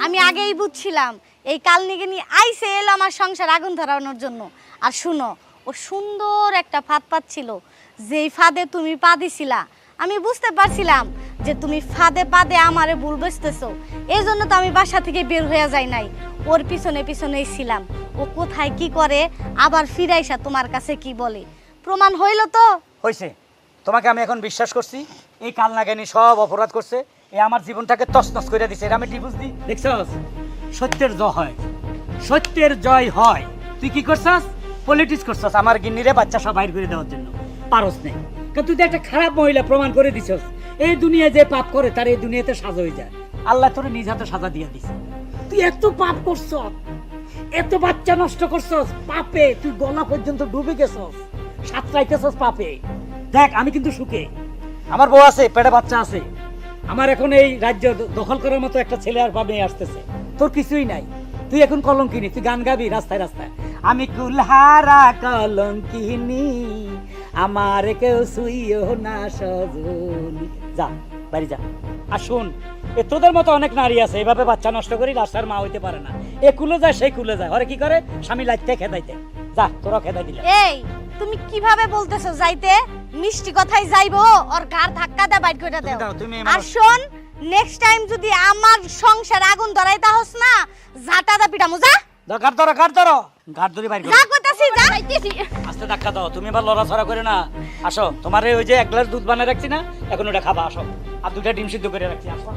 আমি আগেই বুঝছিলাম এই কালনিগিনি আইসে এলো আমার সংসার আগুন ধরানোর জন্য। আর শুনো, ও সুন্দর একটা ফাঁদ পাচ্ছিল, যেই ফাঁদে তুমি পা দিছিলা, আমি বুঝতে পারছিলাম যে তুমি ফাঁদে পাদে আমারে ভুল বুঝতেছো। এই জন্য তো আমি বাসা থেকে বের হয়ে যাই নাই, ওর পিছনেই ছিলাম। ও কোথায় কি করে আবার ফিরাইসা তোমার কাছে কি বলে, প্রমাণ হইল তো। হয়েছে, তোমাকে আমি এখন বিশ্বাস করছি। এই কাল নাগানি সব অপরাধ করছে, এ আমার জীবনটাকে তছনছ করে দিছে। এটা আমি ডিভোর্স দিই। দেখছস, সত্যের জয় হয়, সত্যের জয় হয়। তুই কি করছস? পলিটিক্স করছস আমার গিন্নিরে বাচ্চা সব বাইর করে দেওয়ার জন্য। পারস নেই, কারণ তুই তো একটা খারাপ মহিলা প্রমাণ করে দিছস। এই দুনিয়ায় যে পাপ করে তার এই দুনিয়াতে সাজা হয়ে যায়। আল্লাহ তোর নিজ হাতে সাজা দিয়ে দিছে। তুই এত পাপ করছস, এত বাচ্চা নষ্ট করছস, পাপে তুই গলা পর্যন্ত ডুবে গেছস, সাঁতরাইতেছস পাপে। দেখ, আমি কিন্তু সুখে, আমার বউ আছে, পেটে বাচ্চা আছে, আমার এখন এই রাজ্য দখল করার মতো একটা ছেলে আর পাবে আসতেছে। তোর কিছুই নাই, তুই এখন কলঙ্কিনী, তুই গান গাবি রাস্তায় রাস্তায়, আমি কুলহারা কলঙ্কিনী, আমার কেউ সুইও না সজনী। যা বাড়ি যা। আর শোন, এ তোদের মতো অনেক নারী আছে এভাবে বাচ্চা নষ্ট করি রাস্তার মা হইতে পারে না। এ কুলে যায়, সেই কুলে যায়, ওরা কি করে? স্বামী লাইতে খেদাইতে। যা, তোরা খেদাই দিলে। এই তুমি কিভাবে বলতেছো যাইতে? মিষ্টি কথাই যাইবো, ওর গাড় ধাক্কা দে বাইর করে দাও। তুমি আর শোন, নেক্সট টাইম যদি আমার সংসার আগুন ধরাইতা হস না, ঝাঁটা দা পিটামু। যা, গাড় ধরো, গাড় ধরো, গাড় ধরে বাইর করো। যা কইতাছি যা। আস্তে ধাক্কা দাও, তুমি এবার লড়াছড়া করে না। আসো, তোমার ওই যে 1 গ্লাস দুধ বানিয়ে রাখছি না, এখন ওটা খাবা। আসো, আর 2টা ডিম সিদ্ধ করে রাখছি। আসো।